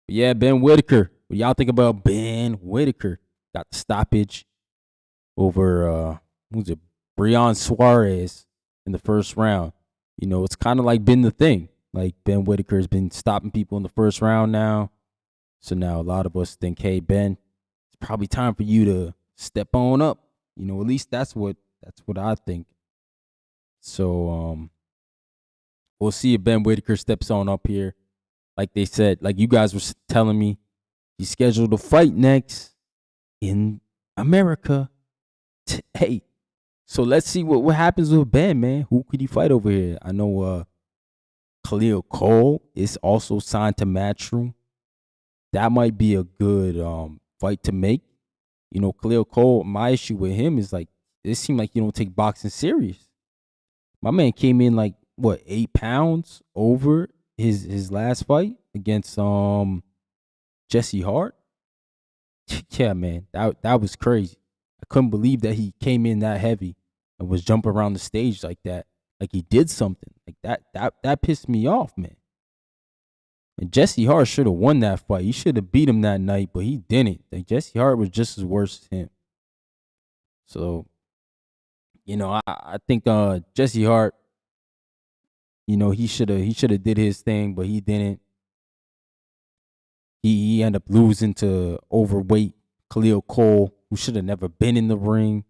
yeah, Ben Whittaker. What y'all think about Ben Whittaker? Got the stoppage over Brian Suarez in the first round. It's kind of like been the thing. Like Ben Whittaker has been stopping people in the first round now. So now a lot of us think, hey, Ben, it's probably time for you to step on up. At least that's what I think. So we'll see if Ben Whittaker steps on up here. Like they said, like you guys were telling me, he's scheduled to fight next in America. Hey, So let's see what happens with Ben, man. Who could he fight over here? I know Khalil Cole is also signed to Matchroom. That might be a good fight to make. You know, Khalil Cole, my issue with him is like it seemed like you don't take boxing serious. My man came in like what 8 pounds over his last fight against Jesse Hart. Yeah, man, that was crazy. I couldn't believe that he came in that heavy and was jumping around the stage like that, like he did something. Like that pissed me off, man. And Jesse Hart should have won that fight. He should have beat him that night, but he didn't. Like Jesse Hart was just as worse as him. So, you know, I think Jesse Hart, you know, he should have did his thing, but he didn't. He ended up losing to overweight Khalil Cole, who should have never been in the ring.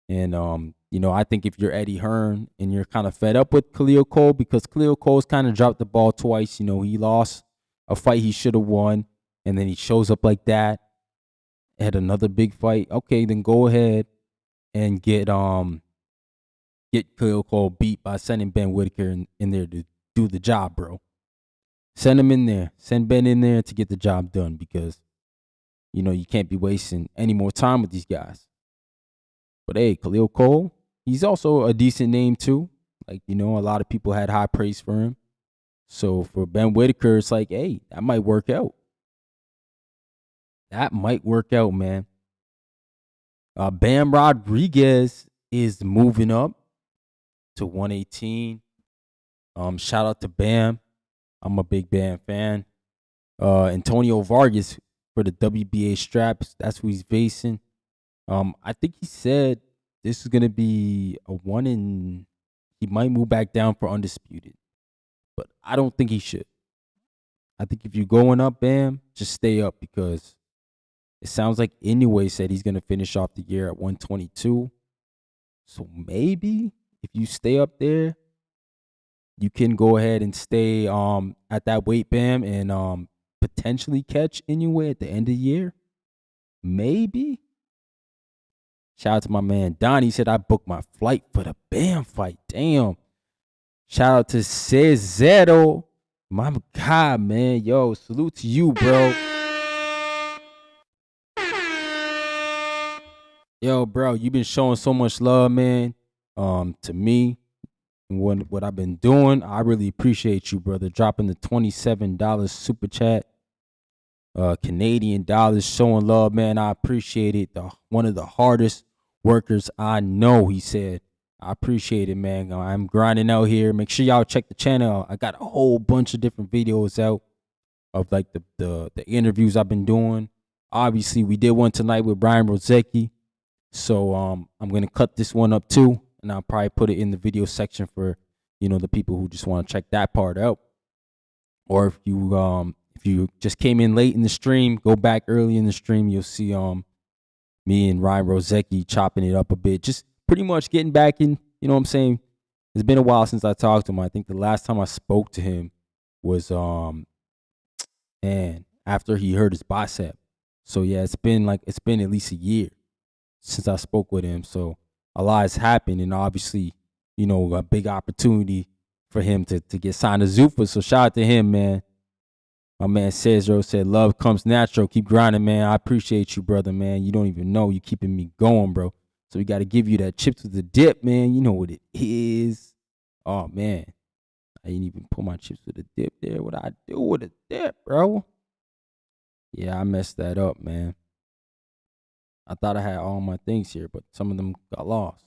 And you know, I think if you're Eddie Hearn and you're kind of fed up with Khalil Cole, because Khalil Cole's kind of dropped the ball twice. You know, he lost a fight he should have won, and then he shows up like that, had another big fight. Okay, then go ahead and get Khalil Cole beat by sending Ben Whittaker in there to do the job, bro. Send him in there. Send Ben in there to get the job done, because, you know, you can't be wasting any more time with these guys. But hey, Khalil Cole, he's also a decent name too. Like, you know, a lot of people had high praise for him. So for Ben Whittaker, it's like, hey, that might work out. That might work out, man. Bam Rodriguez is moving up to 118. Shout out to Bam. I'm a big Bam fan. Antonio Vargas for the WBA straps. That's who he's facing. I think he said this is gonna be a one in. He might move back down for undisputed, but I don't think he should. I think if you're going up, Bam, just stay up, because it sounds like Inoue said he's gonna finish off the year at 122. So maybe if you stay up there, you can go ahead and stay at that weight, Bam, and potentially catch Inoue at the end of the year. Maybe. Shout out to my man Donnie. He said I booked my flight for the Bam fight. Damn. Shout out to Cesaro. My God, man. Yo, salute to you, bro. Yo, bro, you've been showing so much love, man, to me and what I've been doing. I really appreciate you, brother. Dropping the $27 super chat. Canadian dollars, showing love, man. I appreciate it. One of the hardest workers I know, he said. I appreciate it, man. I'm grinding out here. Make sure y'all check the channel. I got a whole bunch of different videos out of like the interviews I've been doing. Obviously, we did one tonight with Brian Rozicki. So I'm gonna cut this one up too, and I'll probably put it in the video section for, you know, the people who just want to check that part out. Or if you just came in late in the stream, go back early in the stream. You'll see me and Ryan Rozicki chopping it up a bit, just pretty much getting back in. You know what I'm saying? It's been a while since I talked to him. I think the last time I spoke to him was and after he hurt his bicep. So yeah, it's been at least a year since I spoke with him. So a lot has happened, and obviously, you know, a big opportunity for him to get signed to Zuffa. So shout out to him, man. My man Cesaro said, love comes natural. Keep grinding, man. I appreciate you, brother, man. You don't even know. You keeping me going, bro. So we got to give you that chips with the dip, man. You know what it is. Oh, man. I didn't even put my chips with the dip there. What I do with the dip, bro? Yeah, I messed that up, man. I thought I had all my things here, but some of them got lost.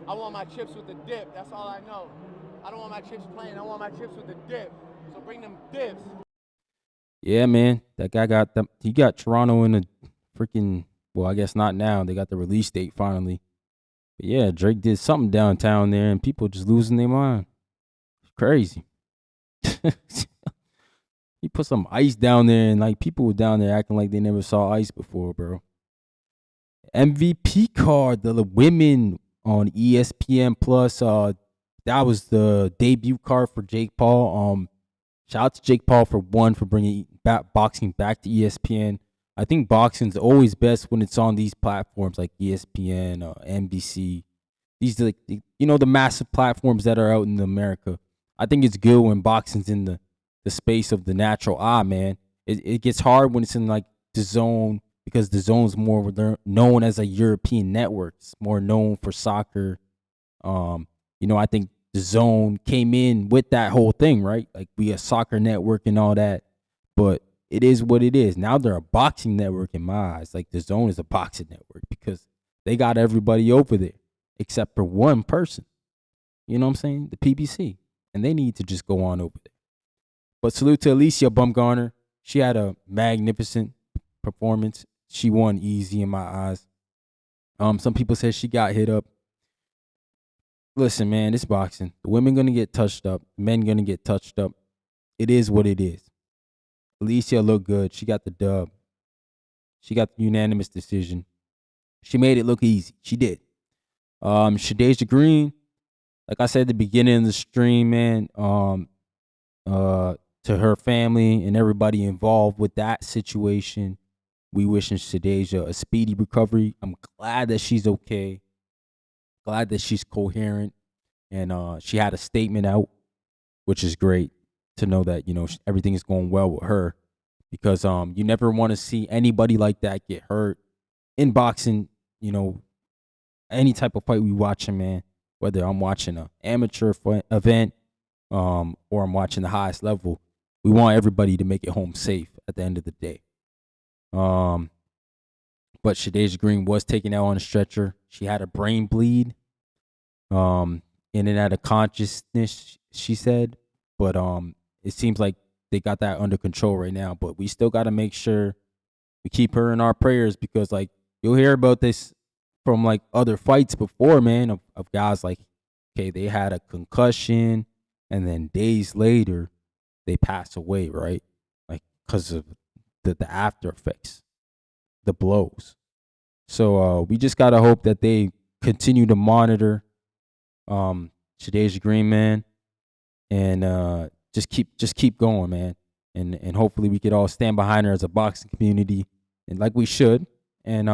I want my chips with the dip. That's all I know. I don't want my chips plain. I want my chips with the dip. So bring them dips. Yeah, man. That guy got them. He got Toronto in a freaking, well, I guess not now. They got the release date finally. But yeah, Drake did something downtown there, and people just losing their mind. It's crazy. He put some ice down there, and like people were down there acting like they never saw ice before, bro. MVP card, the women on ESPN Plus. That was the debut card for Jake Paul. Shout out to Jake Paul for bringing boxing back to ESPN. I think boxing's always best when it's on these platforms like ESPN, NBC. These like the massive platforms that are out in America. I think it's good when boxing's in the space of the natural eye, man. It gets hard when it's in like the zone because the zone's more known as a European network. It's more known for soccer. I think the zone came in with that whole thing, right? Like we a soccer network and all that. But it is what it is. Now they're a boxing network in my eyes. Like the zone is a boxing network because they got everybody over there except for one person. You know what I'm saying? The PBC. And they need to just go on over there. But salute to Alicia Bumgarner. She had a magnificent performance. She won easy in my eyes. Some people said she got hit up. Listen, man, it's boxing. The women gonna get touched up. Men gonna get touched up. It is what it is. Alicia looked good. She got the dub. She got the unanimous decision. She made it look easy. She did. Shadeja Green, like I said at the beginning of the stream, man, to her family and everybody involved with that situation, we wishing Shadeja a speedy recovery. I'm glad that she's okay. Glad that she's coherent. And she had a statement out, which is great to know that, everything is going well with her. Because you never want to see anybody like that get hurt in boxing, any type of fight we watching, man, whether I'm watching an amateur event or I'm watching the highest level, we want everybody to make it home safe at the end of the day. But Shadeja Green was taken out on a stretcher. She had a brain bleed, in and out of consciousness, she said. But it seems like they got that under control right now. But we still got to make sure we keep her in our prayers because, like, you'll hear about this from, like, other fights before, man, of guys like, okay, they had a concussion and then days later they pass away, right? Like, because of the after effects, the blows. So we just got to hope that they continue to monitor Shadeja Green, man, and just keep going, man. And hopefully we could all stand behind her as a boxing community, and like we should. And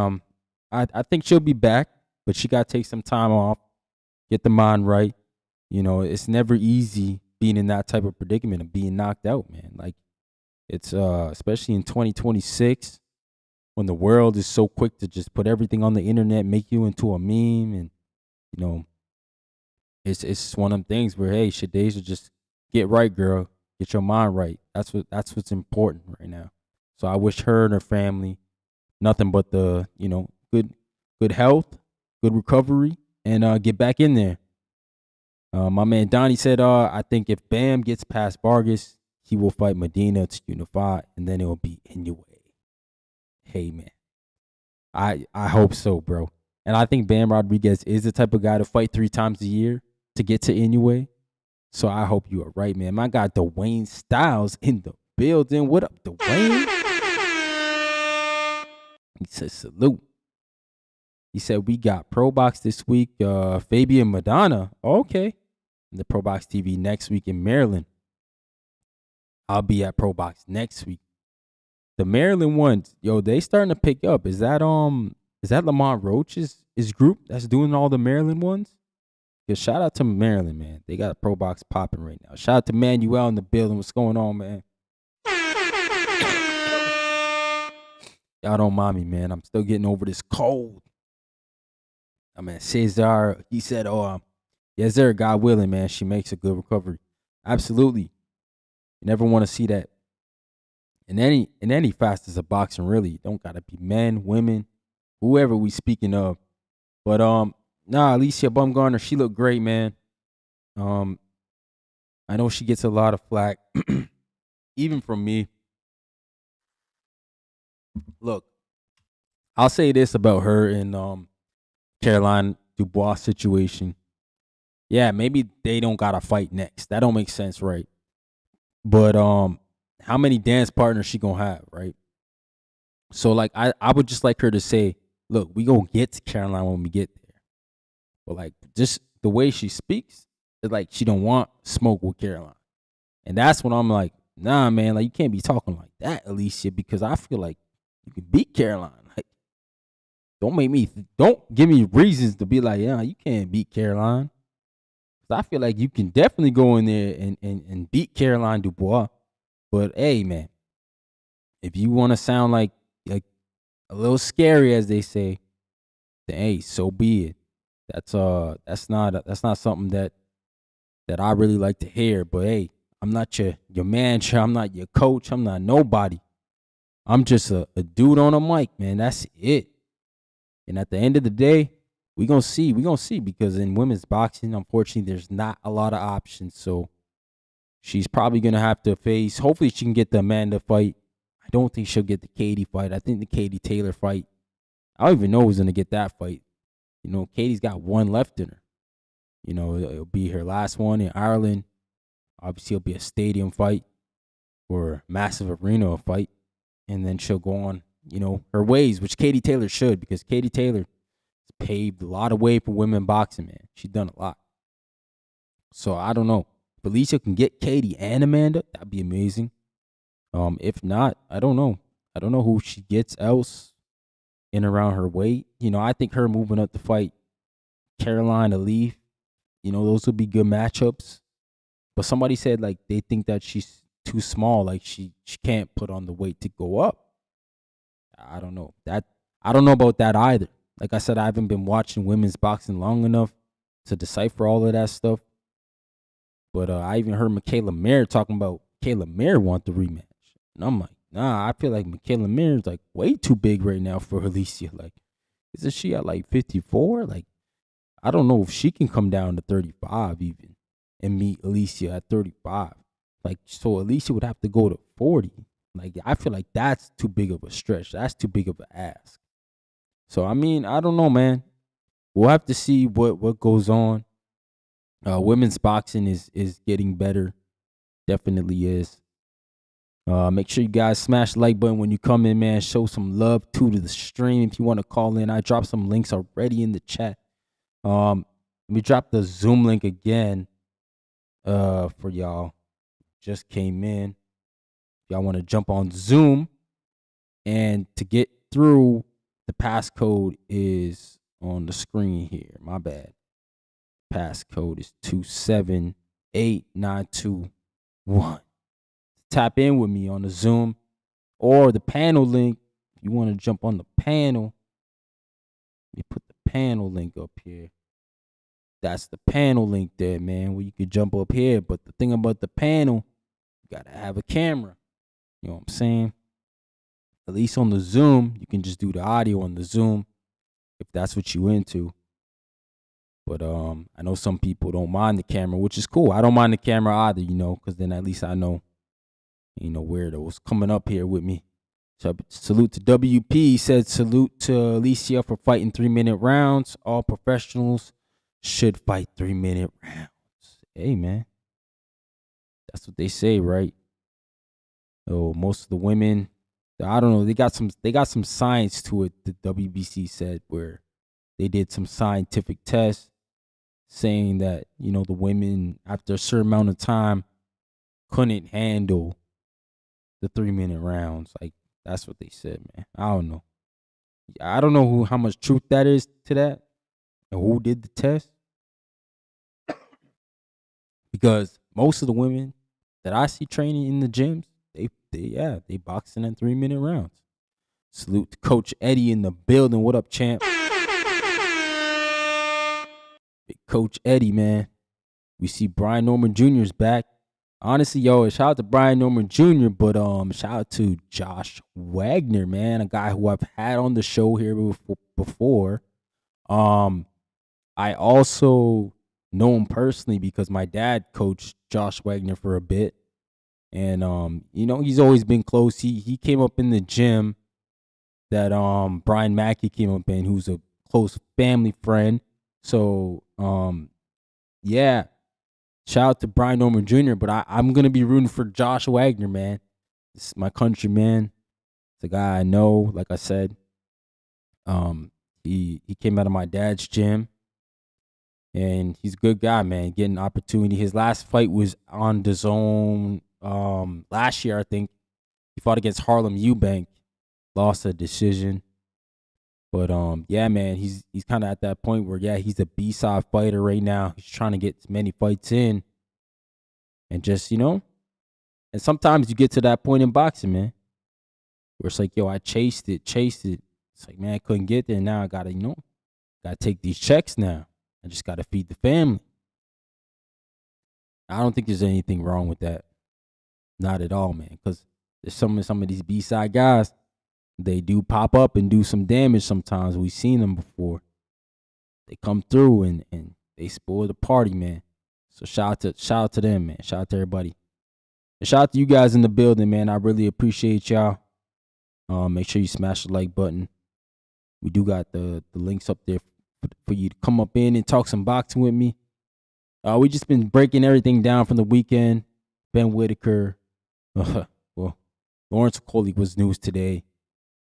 I think she'll be back, but she got to take some time off, get the mind right. It's never easy being in that type of predicament of being knocked out, man. Like, it's especially in 2026 when the world is so quick to just put everything on the internet, make you into a meme, and it's one of them things where, hey, Shadeja, just get right, girl, get your mind right. That's what's important right now. So I wish her and her family nothing but the good health, good recovery, and get back in there. My man Donnie said, I think if Bam gets past Vargas, he will fight Medina to unify, and then it will be Inoue. Hey, man. I hope so, bro. And I think Bam Rodriguez is the type of guy to fight 3 times a year to get to Inoue. So I hope you are right, man. My guy Dwayne Styles in the building. What up, Dwayne? He said salute. He said we got Pro Box this week. Fabian Madonna. Okay. The Pro Box TV next week in Maryland. I'll be at Pro Box next week. The Maryland ones, they starting to pick up. Is that Lamont Roach's group that's doing all the Maryland ones? Yeah, shout out to Maryland, man. They got a Pro Box popping right now. Shout out to Manuel in the building. What's going on, man? Y'all don't mind me, man. I'm still getting over this cold. I mean, Cesar, he said, yes, sir, God willing, man, she makes a good recovery. Absolutely. You never want to see that. In any facets of boxing, really. You don't gotta be men, women, whoever we speaking of. But Alicia Bumgarner, she looked great, man. I know she gets a lot of flack, even from me. Look, I'll say this about her in Caroline Dubois situation. Yeah, maybe they don't gotta fight next. That don't make sense, right? But how many dance partners she gonna have, right? So like I would just like her to say, look, we gonna get to Caroline when we get there. But like just the way she speaks, it's like she don't want smoke with Caroline. And that's when I'm like, nah, man, like you can't be talking like that, Alicia, because I feel like You can beat Caroline. Like, don't give me reasons to be like, yeah, you can't beat Caroline. I feel like you can definitely go in there and beat Caroline Dubois. But hey, man, if you want to sound like a little scary, as they say, then hey, so be it. That's not something that I really like to hear. But hey, I'm not your manager. I'm not your coach. I'm not nobody. I'm just a dude on a mic, man. That's it. And at the end of the day, we're going to see. We're going to see, because in women's boxing, unfortunately, there's not a lot of options. So she's probably going to have to face, hopefully she can get the Amanda fight. I don't think she'll get the Katie fight. I think the Katie Taylor fight, I don't even know who's going to get that fight. You know, Katie's got one left in her. You know, it'll be her last one in Ireland. Obviously, it'll be a stadium fight or a massive arena fight. And then she'll go on, you know, her ways, which Katie Taylor should, because Katie Taylor has paved a lot of way for women boxing, man. She's done a lot. So I don't know. If Alicia can get Katie and Amanda, that'd be amazing. If not, I don't know. I don't know who she gets else in around her weight. You know, I think her moving up to fight Caroline Leaf, you know, those would be good matchups. But somebody said like they think that she's too small, like she can't put on the weight to go up. I don't know. I don't know about that either. Like I said, I haven't been watching women's boxing long enough to decipher all of that stuff. But I even heard Michaela Mayer talking about Michaela Mayer want the rematch. And I'm like, nah, I feel like Michaela Mayer is like way too big right now for Alicia. Like, isn't she at like 54? Like, I don't know if she can come down to 35 even and meet Alicia at 35. Like, so Alicia would have to go to 40. Like, I feel like that's too big of a stretch. That's too big of an ask. So, I mean, I don't know, man. We'll have to see what goes on. Women's boxing is getting better. Definitely is. Make sure you guys smash the like button when you come in, man. Show some love to the stream. If you want to call in, I dropped some links already in the chat. Let me drop the Zoom link again for y'all. Just came in. If y'all want to jump on Zoom, and to get through, the passcode is on the screen here. My bad. Passcode is 278921. Tap in with me on the Zoom or the panel link. If you want to jump on the panel, let me put the panel link up here. That's the panel link there, man, where you can jump up here. But the thing about the panel, you got to have a camera. You know what I'm saying? At least on the Zoom, you can just do the audio on the Zoom if that's what you into. But I know some people don't mind the camera, which is cool. I don't mind the camera either, you know, because then at least I know, you know, weirdos coming up here with me. So, salute to WP. He said, salute to Alicia for fighting 3-minute rounds. All professionals should fight 3-minute rounds. Hey, man. That's what they say, right? Oh, most of the women, I don't know, they got some science to it, the WBC said, where they did some scientific tests saying that, you know, the women after a certain amount of time couldn't handle the 3-minute rounds. Like, that's what they said, man. I don't know. I don't know how much truth that is to that and who did the test. Because most of the women that I see training in the gyms, they boxing in 3-minute rounds. Salute to Coach Eddie in the building. What up, champ? Big Coach Eddie, man. We see Brian Norman Jr. is back. Honestly, yo, shout out to Brian Norman Jr., but shout out to Josh Wagner, man, a guy who I've had on the show here before. I also know him personally because my dad coached Josh Wagner for a bit. And you know, he's always been close. He came up in the gym that Brian Mackey came up in, who's a close family friend. So yeah. Shout out to Brian Norman Jr., but I'm going to be rooting for Josh Wagner, man. This is my countryman. It's a guy I know, like I said. He came out of my dad's gym, and he's a good guy, man, getting opportunity. His last fight was on DAZN last year, I think. He fought against Harlem Eubank, lost a decision. But yeah, man, he's kind of at that point where he's a B-side fighter right now. He's trying to get as many fights in, and just and sometimes you get to that point in boxing, man, where it's like, yo, I chased it. It's like, man, I couldn't get there. Now I gotta gotta take these checks now. I just gotta feed the family. I don't think there's anything wrong with that, not at all, man. Because there's some of these B-side guys. They do pop up and do some damage sometimes. We've seen them before. They come through and they spoil the party, man. So shout out to them, man. Shout out to everybody. And shout out to you guys in the building, man. I really appreciate y'all. Make sure you smash the like button. We do got the links up there for you to come up in and talk some boxing with me. We just been breaking everything down from the weekend. Ben Whittaker. Well, Lawrence Coley was news today.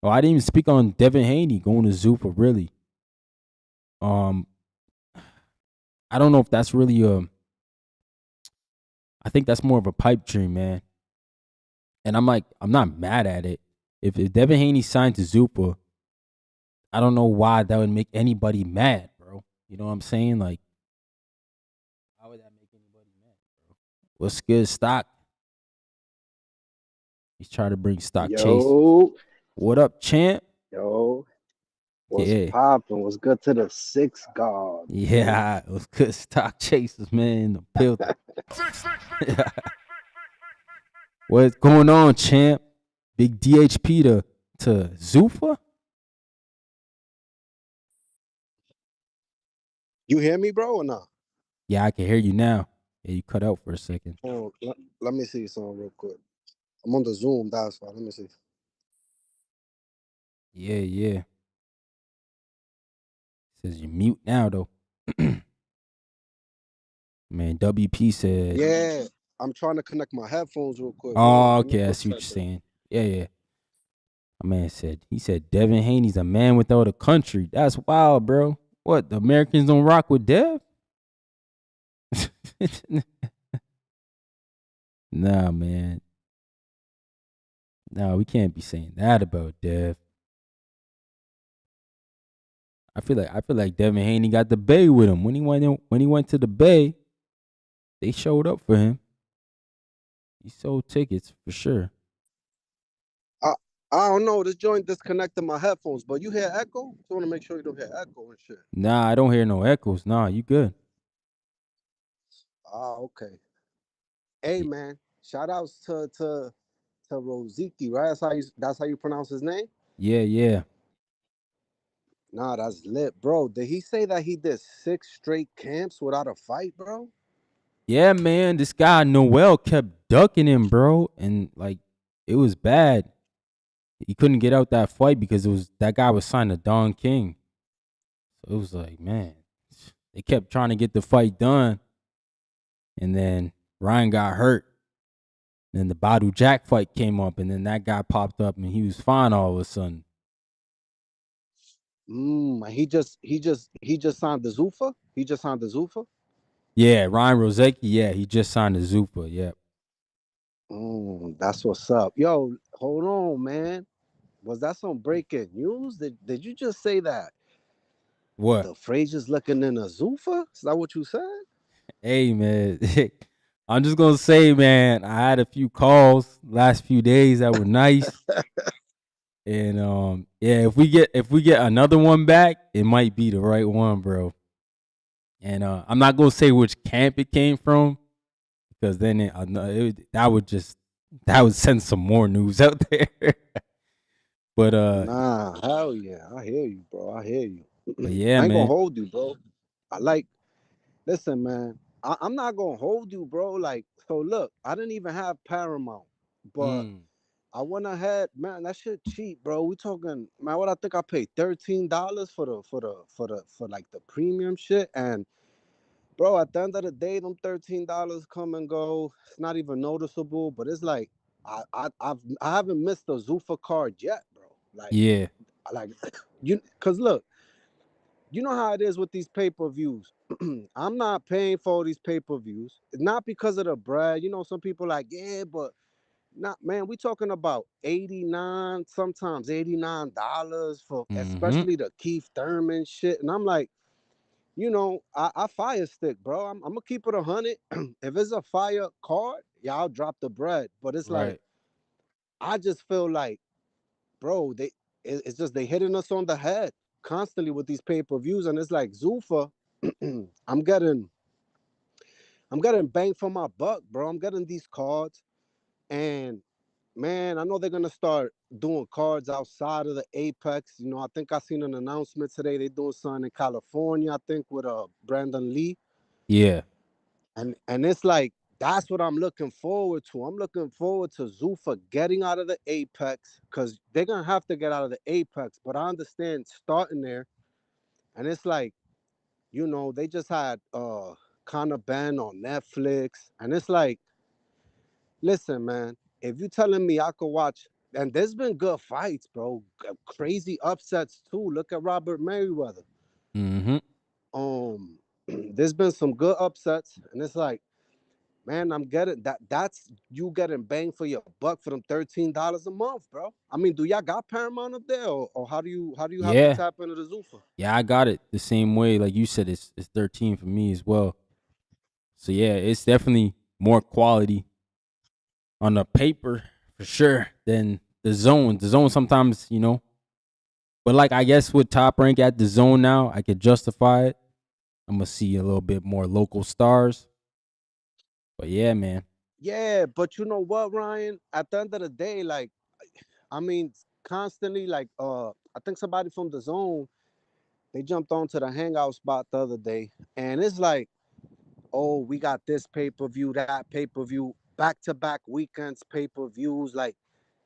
Oh, I didn't even speak on Devin Haney going to Zuffa, really. I don't know if that's really I think that's more of a pipe dream, man. And I'm not mad at it. If Devin Haney signed to Zuffa, I don't know why that would make anybody mad, bro. You know what I'm saying? Like, how would that make anybody mad, bro? What's good, Stock? He's trying to bring Stock Chase. Yo, What up, champ? yo, what's Yeah. poppin'? What's good to the six guard? Yeah, it was good Stock Chasers, man. The building. What's going on, champ? Big DHP to Zuffa? You hear me, bro, or not? Yeah, I can hear you now. Yeah, you cut out for a second. Oh, let me see something real quick. I'm on the Zoom, that's why. Let me see. Yeah. Says you mute now though. Man, WP said. Yeah, I'm trying to connect my headphones real quick. Oh, okay, I see what you're saying. Yeah. My man he said Devin Haney's a man without a country. That's wild, bro. What, the Americans don't rock with Dev? Nah, man. No, we can't be saying that about Dev. I feel like Devin Haney got the Bay with him. When he went to the Bay, they showed up for him. He sold tickets for sure. I don't know. This joint disconnected my headphones, but you hear echo? Just want to make sure you don't hear echo and shit. Nah, I don't hear no echoes. Nah, you good. Okay. Hey, man. Shout outs to Rozicki, right? That's how you pronounce his name? Yeah. Nah, that's lit, bro. Did he say that he did 6 straight camps without a fight, bro? Yeah, man. This guy Noel kept ducking him, bro, and like it was bad. He couldn't get out that fight because that guy was signed to Don King. So it was like, man, they kept trying to get the fight done, and then Ryan got hurt. Then the Badu Jack fight came up, and then that guy popped up, and he was fine all of a sudden. He just signed the Zuffa? He just signed the Zuffa? Yeah, Ryan Rozicki, yeah, he just signed the Zuffa, yeah. That's what's up. Yo, hold on, man. Was that some breaking news? Did you just say that? What? The Frazier's looking in a Zuffa? Is that what you said? Hey, man. I'm just gonna say, man, I had a few calls last few days that were nice. And yeah, if we get another one back, it might be the right one, bro. And I'm not gonna say which camp it came from, because then that would send some more news out there. But Nah, hell yeah. I hear you, bro. I hear you. but yeah, I ain't man. gonna hold you, bro. Listen, man. I'm not gonna hold you, bro. Like, so look, I didn't even have Paramount, but I went ahead, man. That shit cheap, bro. We talking, man. What I think I paid $13 for like the premium shit, and bro, at the end of the day, them $13 come and go. It's not even noticeable, but it's like I haven't missed a Zuffa card yet, bro. Like, Yeah. like cause look, you know how it is with these pay-per-views. I'm not paying for these pay-per-views. Not because of the bread. You know, some people like, yeah, but Not man, we talking about 89, sometimes $89 for Mm-hmm. especially the Keith Thurman shit. And I'm like, I fire stick, bro. I'm gonna keep it 100. If it's a fire card, yeah, I'll drop the bread. But it's like Right. I just feel like, bro, it's just they hitting us on the head constantly with these pay-per-views, and it's like Zuffa, I'm getting bang for my buck, bro. I'm getting these cards, and man, I know they're gonna start doing cards outside of the Apex. I think I seen an announcement today. They doing something in California, I think, with Brandon Lee. Yeah. And it's like that's what I'm looking forward to. I'm looking forward to Zuffa getting out of the Apex because they're gonna have to get out of the Apex. But I understand starting there, and it's like they just had Conor Ben on Netflix, and it's like, listen, man, if you telling me I could watch, and there's been good fights, bro, crazy upsets too. Look at Robert Merriweather. Mm-hmm. There's been some good upsets, and it's like, man, I'm getting that. That's you getting bang for your buck for them $13 a month, bro. I mean, do y'all got Paramount up there, or how do you have to Yeah. tap into the Zuffa? Yeah, I got it the same way. Like you said, it's 13 for me as well. So yeah, it's definitely more quality on the paper for sure than the zone. The zone sometimes, but like I guess with Top Rank at the zone now, I could justify it. I'm gonna see a little bit more local stars. But yeah, man. Yeah, but you know what, Ryan? At the end of the day, like, I mean, constantly, like, I think somebody from the zone they jumped onto the hangout spot the other day, and it's like, oh, we got this pay per view, that pay per view, back to back weekends pay per views, like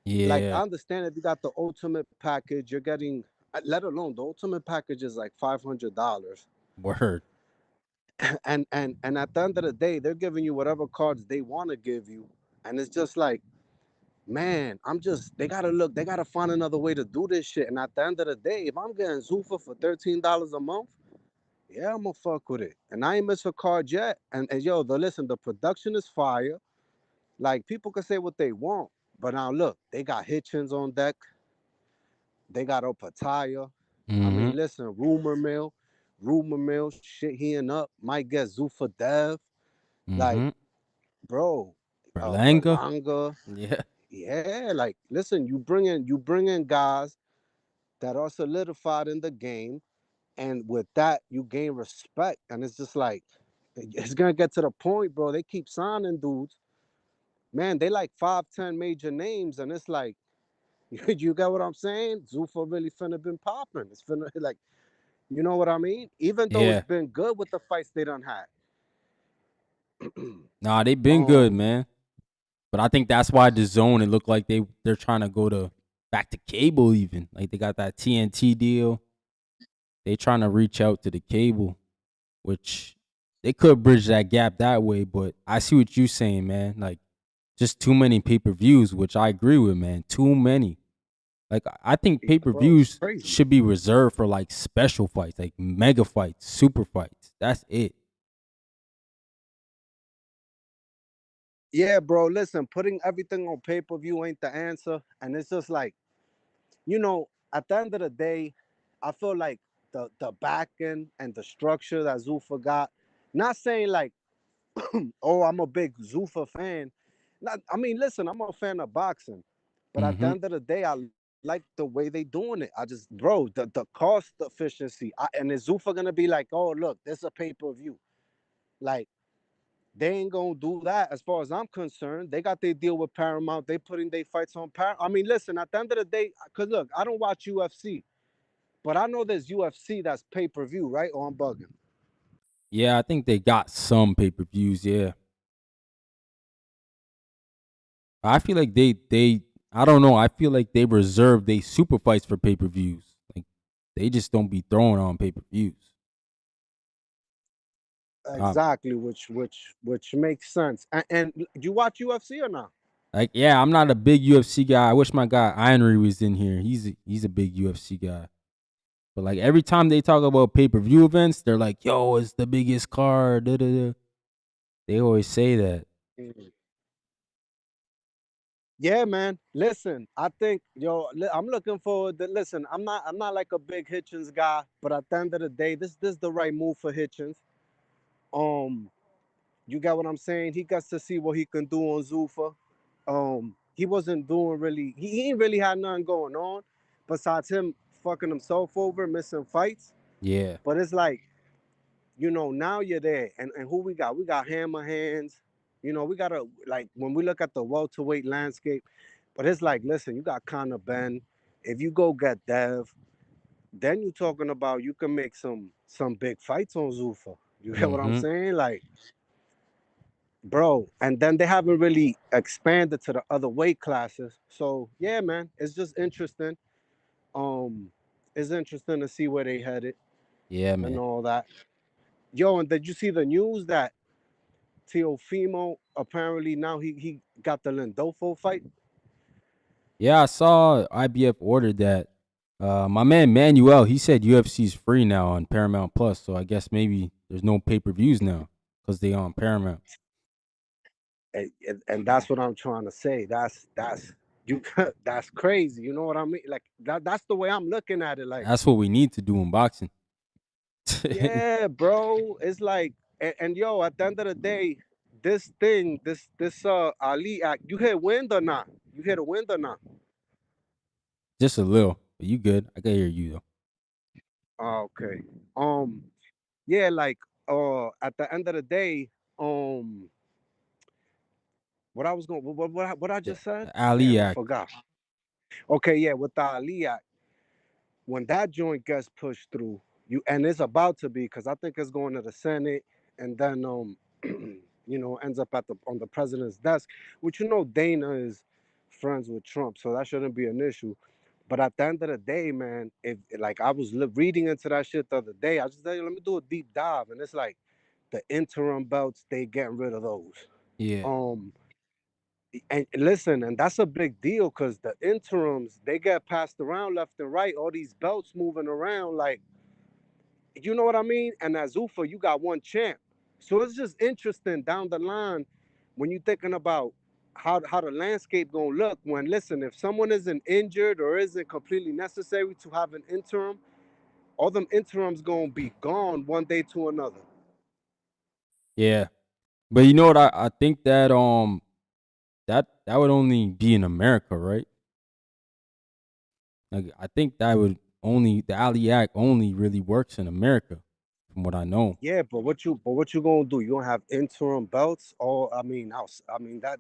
I Yeah. understand if you got the ultimate package, you're getting, let alone the ultimate package is like $500, Word. and at the end of the day, they're giving you whatever cards they want to give you, and it's just like, man, they gotta look, they gotta find another way to do this shit. And at the end of the day, if I'm getting Zuffa for $13 a month, yeah, I'm gonna fuck with it. And I ain't miss a card yet. And yo, listen, the production is fire. Like people can say what they want, but now look, they got Hitchens on deck. They got Opataya. I Mm-hmm. mean, listen, rumor mill, shit heating up. Might get Zuffa Dev. Like, Mm-hmm. bro, Berlanga. Berlanga. Yeah. Yeah, like, listen, you bring in guys that are solidified in the game, and with that, you gain respect. And it's just like, it's gonna get to the point, bro. They keep signing dudes. Man, they like 5, 10 major names, and it's like, you get what I'm saying? Zuffa really finna been popping. It's finna like, you know what I mean? Even though it's Yeah. been good with the fights they done had. Nah, they been good, um, man. But I think that's why the zone, it looked like they're trying to go to back to cable even. Like they got that TNT deal. They trying to reach out to the cable, which they could bridge that gap that way. But I see what you saying, man. Like just too many pay-per-views, which I agree with, man. Too many. Like I think bro, it's pay-per-views crazy. should be reserved for like special fights, like mega fights, super fights. That's it. Yeah, bro. Listen, putting everything on pay per view ain't the answer, and it's just like, at the end of the day, I feel like the back end and the structure that Zuffa got. Not saying like, oh, I'm a big Zuffa fan. Not, I mean, listen, I'm a fan of boxing, but at the Mm-hmm. end of the day, I like the way they doing it. I just, bro, the cost efficiency, and is Zuffa gonna be like, oh, look, this is a pay per view, like. They ain't gonna do that as far as I'm concerned. They got their deal with Paramount. They putting their fights on Paramount. I mean, listen, at the end of the day, cause look, I don't watch UFC, but I know there's UFC that's pay per view, right? Or I'm bugging. Yeah, I think they got some pay-per-views, yeah. I feel like they I don't know. I feel like they reserve they super fights for pay per views. Like they just don't be throwing on pay per views. Exactly, which makes sense. And you watch UFC or not? Like yeah, I'm not a big UFC guy. I wish my guy Ironry was in here. He's a big UFC guy. But like every time they talk about pay per view events, they're like, "Yo, it's the biggest card." Da, da, da. They always say that. Mhm. Yeah, man. Listen, I think I'm looking forward to listen. I'm not like a big Hitchens guy, but at the end of the day, this is the right move for Hitchens. Um, you got what I'm saying? He gets to see what he can do on Zuffa. He wasn't doing really. He ain't really had nothing going on, besides him fucking himself over, missing fights. Yeah. But it's like, now you're there, and who we got? We got Hammer Hands. We gotta, like, when we look at the welterweight landscape. But it's like, listen, you got Conor Ben. If you go get Dev, then you're talking about you can make some big fights on Zuffa. You get what I'm Mm-hmm. saying? Like, bro. And then they haven't really expanded to the other weight classes. So yeah, man, it's just interesting. Um, it's interesting to see where they headed Yeah, and man. all that. Yo, and did you see the news that Teofimo apparently now he got the Lindolfo fight? Yeah, I saw IBF ordered that. My man Manuel, he said UFC's free now on Paramount Plus, so I guess maybe there's no pay-per-views now because they on Paramount. And that's what I'm trying to say. That's you. That's crazy. You know what I mean? Like that's the way I'm looking at it. Like, That's what we need to do in boxing. yeah, bro. It's like, and yo, at the end of the day, this thing, this Ali act, you hit wind or not? You hit a wind or not? Just a little, but you good. I can hear you though. Okay. Um, yeah, like at the end of the day, um, what I was going, what I The, just said? the Ali Damn, I Act. forgot. Okay, yeah, with the Ali act, when that joint gets pushed through, and it's about to be, because I think it's going to the Senate, and then ends up on the president's desk, which Dana is friends with Trump, so that shouldn't be an issue. But at the end of the day, man, if like I was reading into that shit the other day, I just said, let me do a deep dive, and it's like the interim belts, they getting rid of those. Yeah. Um, and listen, and that's a big deal because the interims, they get passed around left and right, all these belts moving around, like, you know what I mean? And at Zuffa, you got one champ. So it's just interesting down the line when you're thinking about how the landscape gonna look when, listen, if someone isn't injured or isn't completely necessary to have an interim, all them interims gonna be gone one day to another. Yeah. But you know what? I think that that would only be in America, right? Like I think that would only the Ali Act only really works in America, from what I know. Yeah, but what you gonna do? You gonna have interim belts? Or I mean that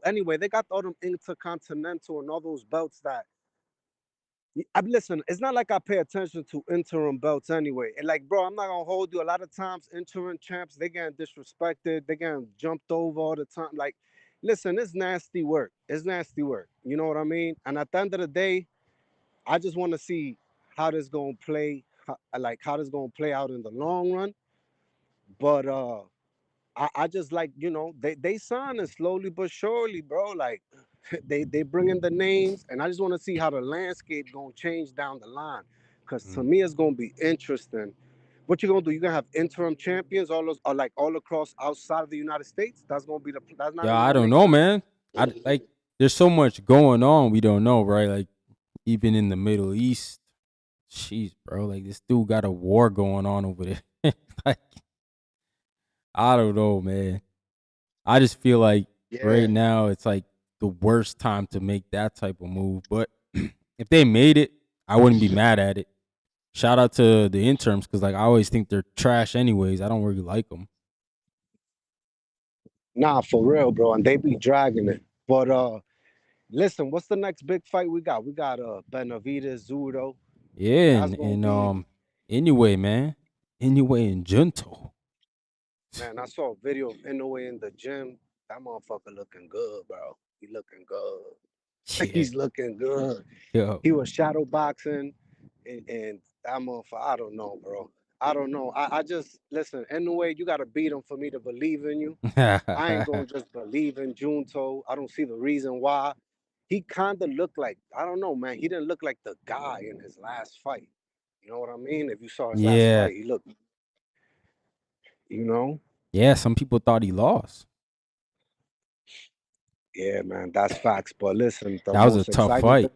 anyway, they got all them intercontinental and all those belts that listen, it's not like I pay attention to interim belts anyway. And like, bro, I'm not gonna hold you. A lot of times, interim champs, they getting disrespected, they getting jumped over all the time. Like, listen, it's nasty work. It's nasty work. You know what I mean? And at the end of the day, I just want to see how this gonna play, how this gonna play out in the long run. But I just like, they signing slowly but surely, bro. Like they bring in the names, and I just want to see how the landscape gonna change down the line. Cause to Mm. me, it's gonna be interesting. What you gonna do? You gonna have interim champions all those, or like all across outside of the United States? That's not Yeah, even I gonna don't make know, sense. man. I like there's so much going on we don't know, right? Like even in the Middle East, jeez, bro. Like this dude got a war going on over there. Like I don't know, man. I just feel like right Yeah. now it's like the worst time to make that type of move. But if they made it, I wouldn't be mad at it. Shout out to the interns because like I always think they're trash anyways. I don't really like them. Nah, for real, bro. And they be dragging it. But listen, what's the next big fight we got? We got Benavidez, Zudo. Yeah, That's and, gonna and be, anyway, man. Anyway, and Junto. man. I saw a video of Inoue in the gym. That motherfucker looking good, bro. He looking good. Yeah. He's looking good. Yo. He was shadow boxing, and that motherfucker. I don't know, bro. I don't know. I just listen. Inoue, you gotta beat him for me to believe in you. I ain't gonna just believe in Junto. I don't see the reason why. He kind of looked like, I don't know, man. He didn't look like the guy in his last fight. You know what I mean? If you saw his last Yeah. fight, he looked, you know. Yeah, some people thought he lost. Yeah, man, that's facts. But listen, That was a tough fight.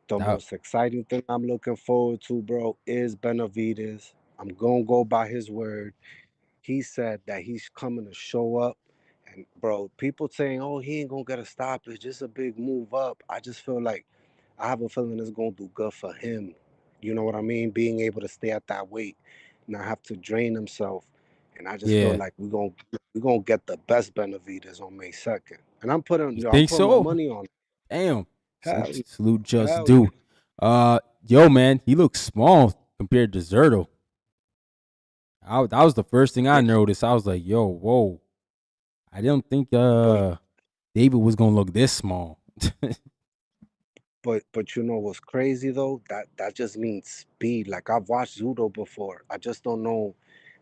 The That most exciting thing I'm looking forward to, bro, is Benavidez. I'm gonna go by his word. He said that he's coming to show up. And bro, people saying, "Oh, he ain't gonna get a stoppage, just a big move up." I just feel like I have a feeling it's gonna do good for him. You know what I mean? Being able to stay at that weight, not have to drain himself. And I just feel yeah. like we're gonna get the best Benavidez on May 2nd. And You I'm think putting my so? money on it. Damn. Hell yeah. Salute just Hell yeah. do. Yo, man, he looks small compared to Zerto. That was the first thing I Yeah. noticed. I was like, yo, whoa. I didn't think But David was gonna look this small. but you know what's crazy though? That just means speed. Like I've watched judo before. I just don't know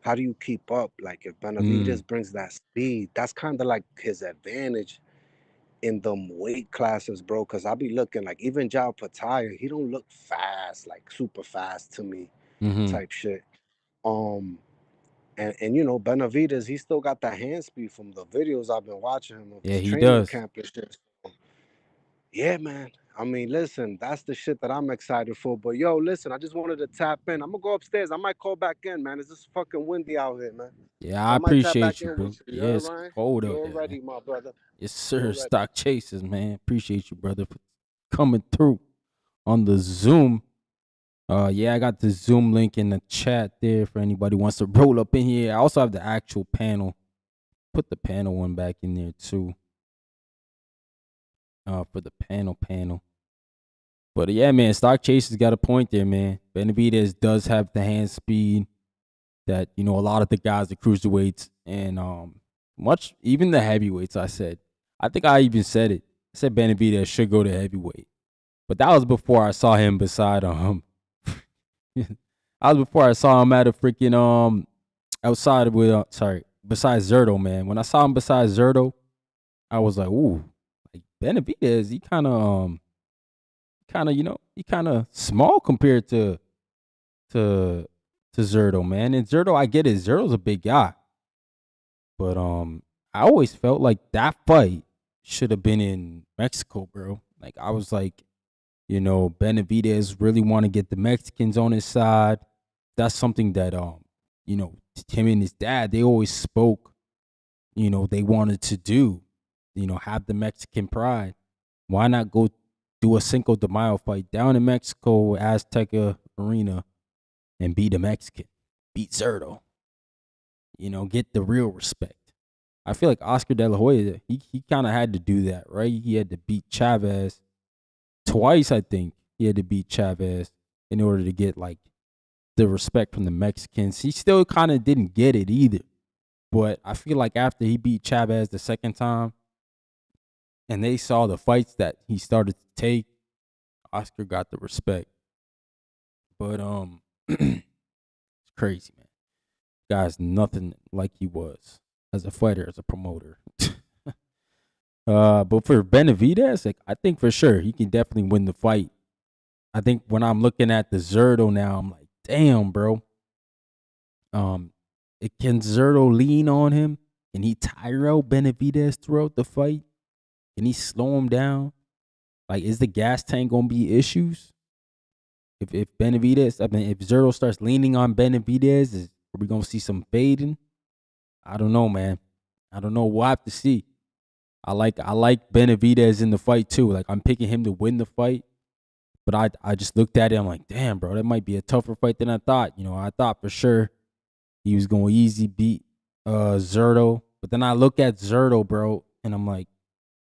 how do you keep up. Like if Mm, Benavidez brings that speed, that's kind of like his advantage in them weight classes, bro. Cause I be looking like even Jao Pataya, he don't look fast, like super fast to me, mm-hmm. type shit. Um, and you know Benavidez, he still got that hand speed from the videos I've been watching him of Yeah, his he training does. camp and shit. Yeah, man. I mean, listen, that's the shit that I'm excited for. But yo, listen, I just wanted to tap in. I'm gonna go upstairs. I might call back in, man. It's just fucking windy out here, man. Yeah, So I I might tap back appreciate you, in with bro. you. You Yeah, heard, it's Ryan? cold You out there, man. already, my brother. Yes, You sir. already. Stock chases, man. Appreciate you, brother, for coming through on the Zoom. Yeah, I got the Zoom link in the chat there for anybody who wants to roll up in here. I also have the actual panel. Put the panel one back in there too. For the panel. But yeah, man, Stock Chaser's got a point there, man. Benavidez does have the hand speed that, you know, a lot of the guys, the cruiserweights and much even the heavyweights, I think I even said it. I said Benavidez should go to heavyweight. But that was before I saw him beside that was before I saw him at a freaking outside with besides Zerto, man. When I saw him besides Zerto, I was like, ooh, like Benavidez, he you know, he kind of small compared to to Zerto, man. And Zerto, I get it. Zerto's a big guy, but I always felt like that fight should have been in Mexico, bro. Like I was like, you know, Benavidez really want to get the Mexicans on his side. That's something that you know, him and his dad, they always spoke, you know, they wanted to do, you know, have the Mexican pride. Why not go do a Cinco de Mayo fight down in Mexico, Azteca Arena, and beat a Mexican, beat Zerto, you know, get the real respect. I feel like Oscar De La Hoya, he kind of had to do that, right? He had to beat Chavez twice, I think. He had to beat Chavez in order to get like the respect from the Mexicans. He still kind of didn't get it either. But I feel like after he beat Chavez the second time and they saw the fights that he started to take, Oscar got the respect. But it's crazy, man. Guy's nothing like he was as a fighter, as a promoter. But for Benavidez, like I think for sure he can definitely win the fight. I think when I'm looking at the Zerto now, I'm like, damn, bro. Can Zerto lean on him? Can he tire out Benavidez throughout the fight? Can he slow him down? Like, is the gas tank gonna be issues? If Benavidez, I mean, if Zerto starts leaning on Benavidez, are we gonna see some fading? I don't know, man. I don't know. We'll have to see. I like Benavidez in the fight too. Like I'm picking him to win the fight. But I just looked at it, I'm like, damn, bro, that might be a tougher fight than I thought. You know, I thought for sure he was going to easy beat Zerto. But then I look at Zerto, bro, and I'm like,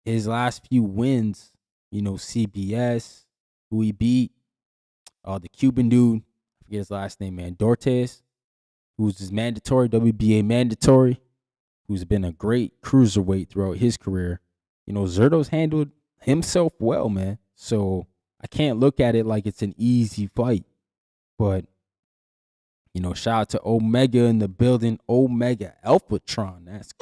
his last few wins, you know, CBS, who he beat, the Cuban dude, I forget his last name, man, Dortes, who's his mandatory, WBA mandatory, who's been a great cruiserweight throughout his career. You know, Zerto's handled himself well, man. So I can't look at it like it's an easy fight. But, you know, shout out to Omega in the building. Omega Alphatron. That's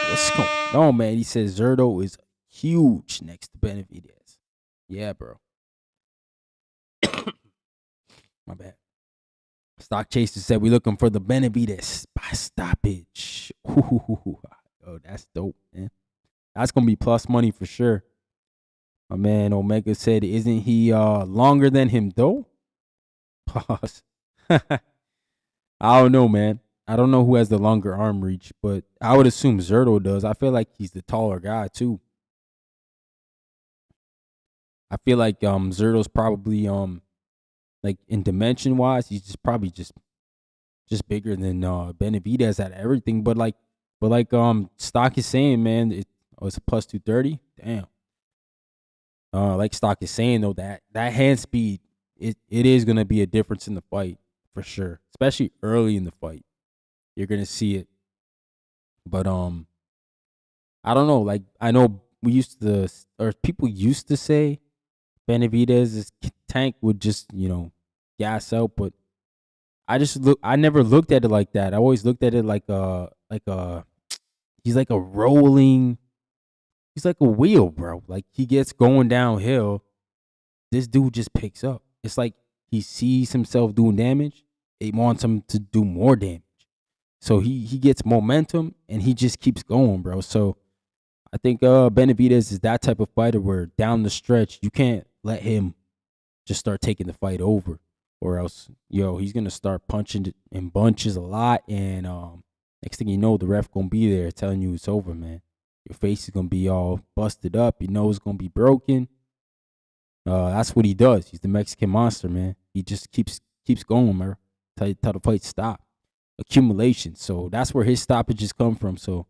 what's going on, man. He says Zerto is huge next to Benavidez. Yeah, bro. My bad. Stock Chaser said we looking for the Benavidez by stoppage. Ooh, Oh, that's dope, man. That's gonna be plus money for sure. My man Omega said, "Isn't he longer than him though?" Pause. I don't know, man. I don't know who has the longer arm reach, but I would assume Zerto does. I feel like he's the taller guy too. I feel like Zerto's probably like in dimension wise, he's just probably just bigger than Benavidez at everything. But Stock is saying, man, it's a plus 230. Damn. Like Stock is saying though, that hand speed, it is gonna be a difference in the fight for sure, especially early in the fight. You're gonna see it. But I don't know. Like I know people used to say Benavidez's tank would just gas out, but I never looked at it like that. I always looked at it like he's like a rolling, he's like a wheel, bro. Like he gets going downhill, this dude just picks up. It's like he sees himself doing damage, it wants him to do more damage. So he gets momentum and he just keeps going, bro. So I think Benavidez is that type of fighter where down the stretch you can't let him just start taking the fight over, or else he's gonna start punching in bunches a lot, and next thing you know, the ref gonna be there telling you it's over, man. Your face is gonna be all busted up, your nose gonna be broken. That's what he does. He's the Mexican monster, man. He just keeps going, man. Till the fight stop. Accumulation. So that's where his stoppages come from. So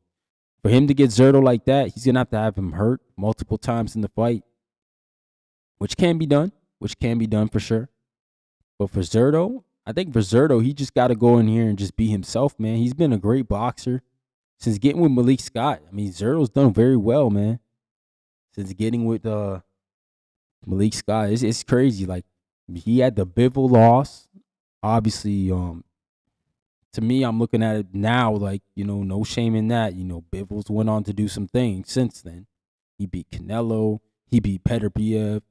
for him to get Zerto like that, he's gonna have him hurt multiple times in the fight, which can be done for sure. But for Zerto, I think for Zerto, he just got to go in here and just be himself, man. He's been a great boxer since getting with Malik Scott. I mean, Zerto's done very well, man. Since getting with Malik Scott, it's crazy. Like he had the Bivol loss, obviously. To me, I'm looking at it now like no shame in that. Bivol's went on to do some things since then. He beat Canelo. He beat Beterbiev.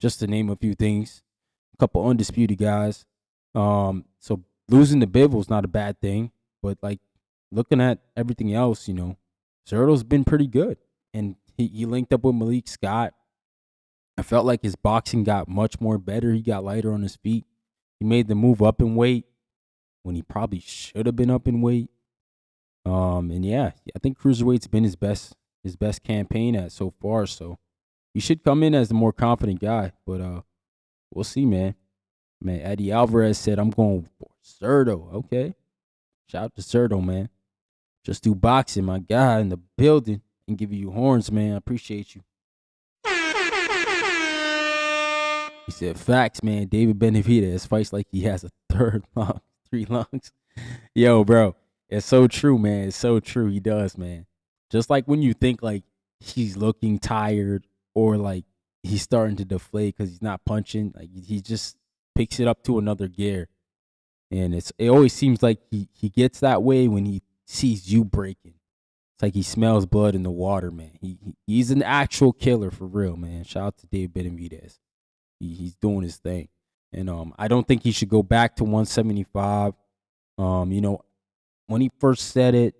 Just to name a few things. A couple undisputed guys. So losing to Bivol's not a bad thing, but like looking at everything else, Zerto's been pretty good, and he linked up with Malik Scott. I felt like his boxing got much more better. He got lighter on his feet. He made the move up in weight when he probably should have been up in weight. And yeah, I think cruiserweight's been his best campaign at so far. So he should come in as the more confident guy, but we'll see, man. Man, Eddie Alvarez said, I'm going for Zerto. Okay. Shout out to Zerto, man. Just do boxing, my guy in the building, and give you horns, man. I appreciate you. He said, facts, man. David Benavidez fights like he has a third lung, 3 lungs. Yo, bro, it's so true, man. It's so true. He does, man. Just like when you think like he's looking tired or like he's starting to deflate because he's not punching, like he just picks it up to another gear. And it always seems like he gets that way when he sees you breaking. It's like he smells blood in the water, man. He's an actual killer for real, man. Shout out to Dave Benavidez. He's doing his thing. And I don't think he should go back to 175. When he first said it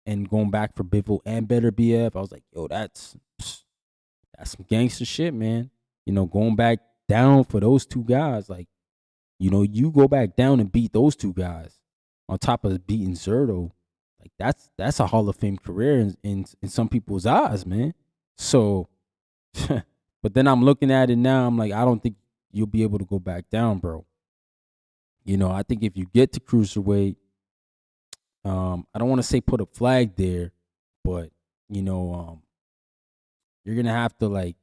and going back for Bivol and Beterbiev, I was like, yo, that's some gangster shit, man. Going back down for those two guys, like, you go back down and beat those two guys on top of beating Zerto. Like that's a Hall of Fame career in some people's eyes, man. So, but then I'm looking at it now. I'm like, I don't think you'll be able to go back down, bro. I think if you get to cruiserweight, I don't want to say put a flag there, but you're gonna have to like,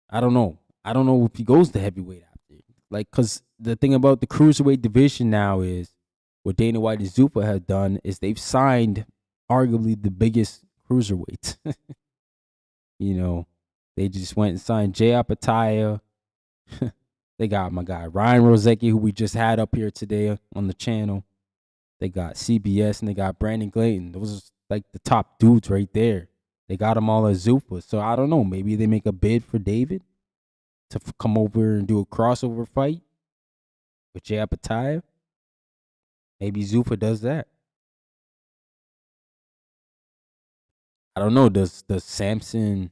I don't know if he goes to heavyweight after, like, cause the thing about the cruiserweight division now is what Dana White and Zuffa have done is they've signed arguably the biggest cruiserweights. They just went and signed Jay Apataya. They got my guy Ryan Rozicki, who we just had up here today on the channel. They got CBS and they got Brandon Glayton. Those are like the top dudes right there. They got them all at Zuffa. So I don't know. Maybe they make a bid for David to come over and do a crossover fight with Jay Apataya. Maybe Zuffa does that. I don't know. Does Samson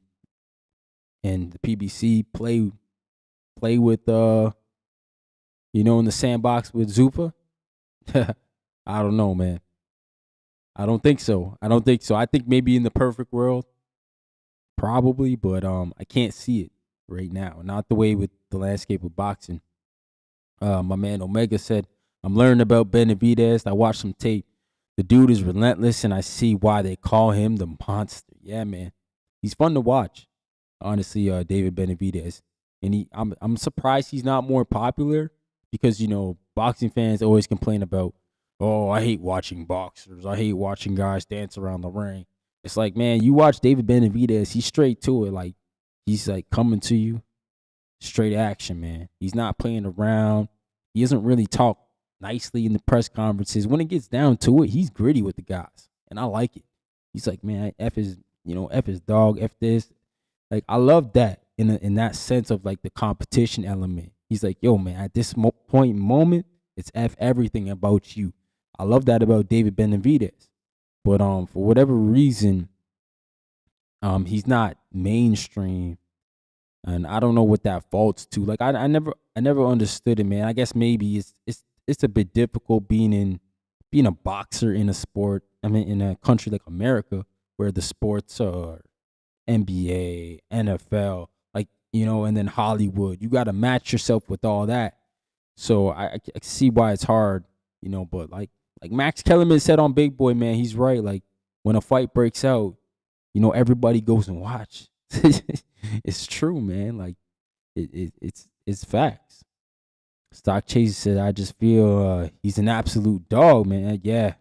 and the PBC play with in the sandbox with Zupa? I don't know, man. I don't think so. I think maybe in the perfect world, probably, but I can't see it right now. Not the way with the landscape of boxing. My man Omega said, I'm learning about Benavidez. I watched some tape. The dude is relentless, and I see why they call him the monster. Yeah, man. He's fun to watch, honestly, David Benavidez. And I'm surprised he's not more popular because, boxing fans always complain about, oh, I hate watching boxers. I hate watching guys dance around the ring. It's like, man, you watch David Benavidez, he's straight to it. Like, he's like coming to you, straight action, man. He's not playing around. He doesn't really talk nicely in the press conferences. When it gets down to it, he's gritty with the guys, and I like it. He's like, man, F his dog, F this. Like, I love that in that sense of like the competition element. He's like, yo, man, at this moment, it's F everything about you. I love that about David Benavidez. But for whatever reason, he's not mainstream, and I don't know what that faults to. Like, I never understood it, man. I guess maybe it's a bit difficult being a boxer in a sport. I mean, in a country like America, where the sports are NBA, NFL, like, and then Hollywood. You got to match yourself with all that. So I see why it's hard, But like Max Kellerman said on Big Boy, man, he's right. Like, when a fight breaks out, everybody goes and watch. It's true, man. Like, it's facts. Stock Chaser said, I just feel he's an absolute dog, man. Yeah.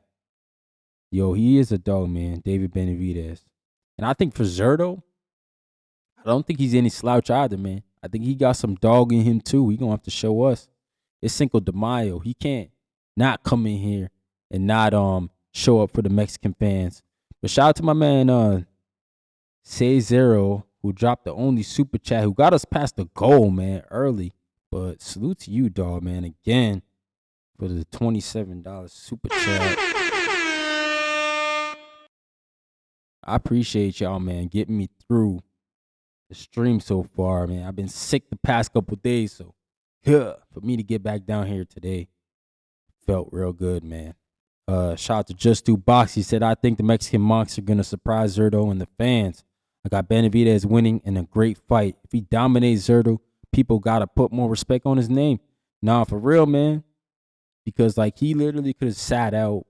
Yo, he is a dog, man. David Benavidez. And I think for Zerto, I don't think he's any slouch either, man. I think he got some dog in him too. He gonna have to show us. It's Cinco de Mayo. He can't not come in here and not show up for the Mexican fans. But shout out to my man Cesaro, who dropped the only super chat, who got us past the goal, man, early. But salute to you, dog, man, again, for the $27 super chat. I appreciate y'all, man, getting me through the stream so far, man. I've been sick the past couple days, so for me to get back down here today felt real good, man. Shout out to Just Do Box. He said, I think the Mexican monks are going to surprise Zerto and the fans. I got Benavidez winning in a great fight. If he dominates Zerto, people got to put more respect on his name. Nah, for real, man. Because, like, he literally could have sat out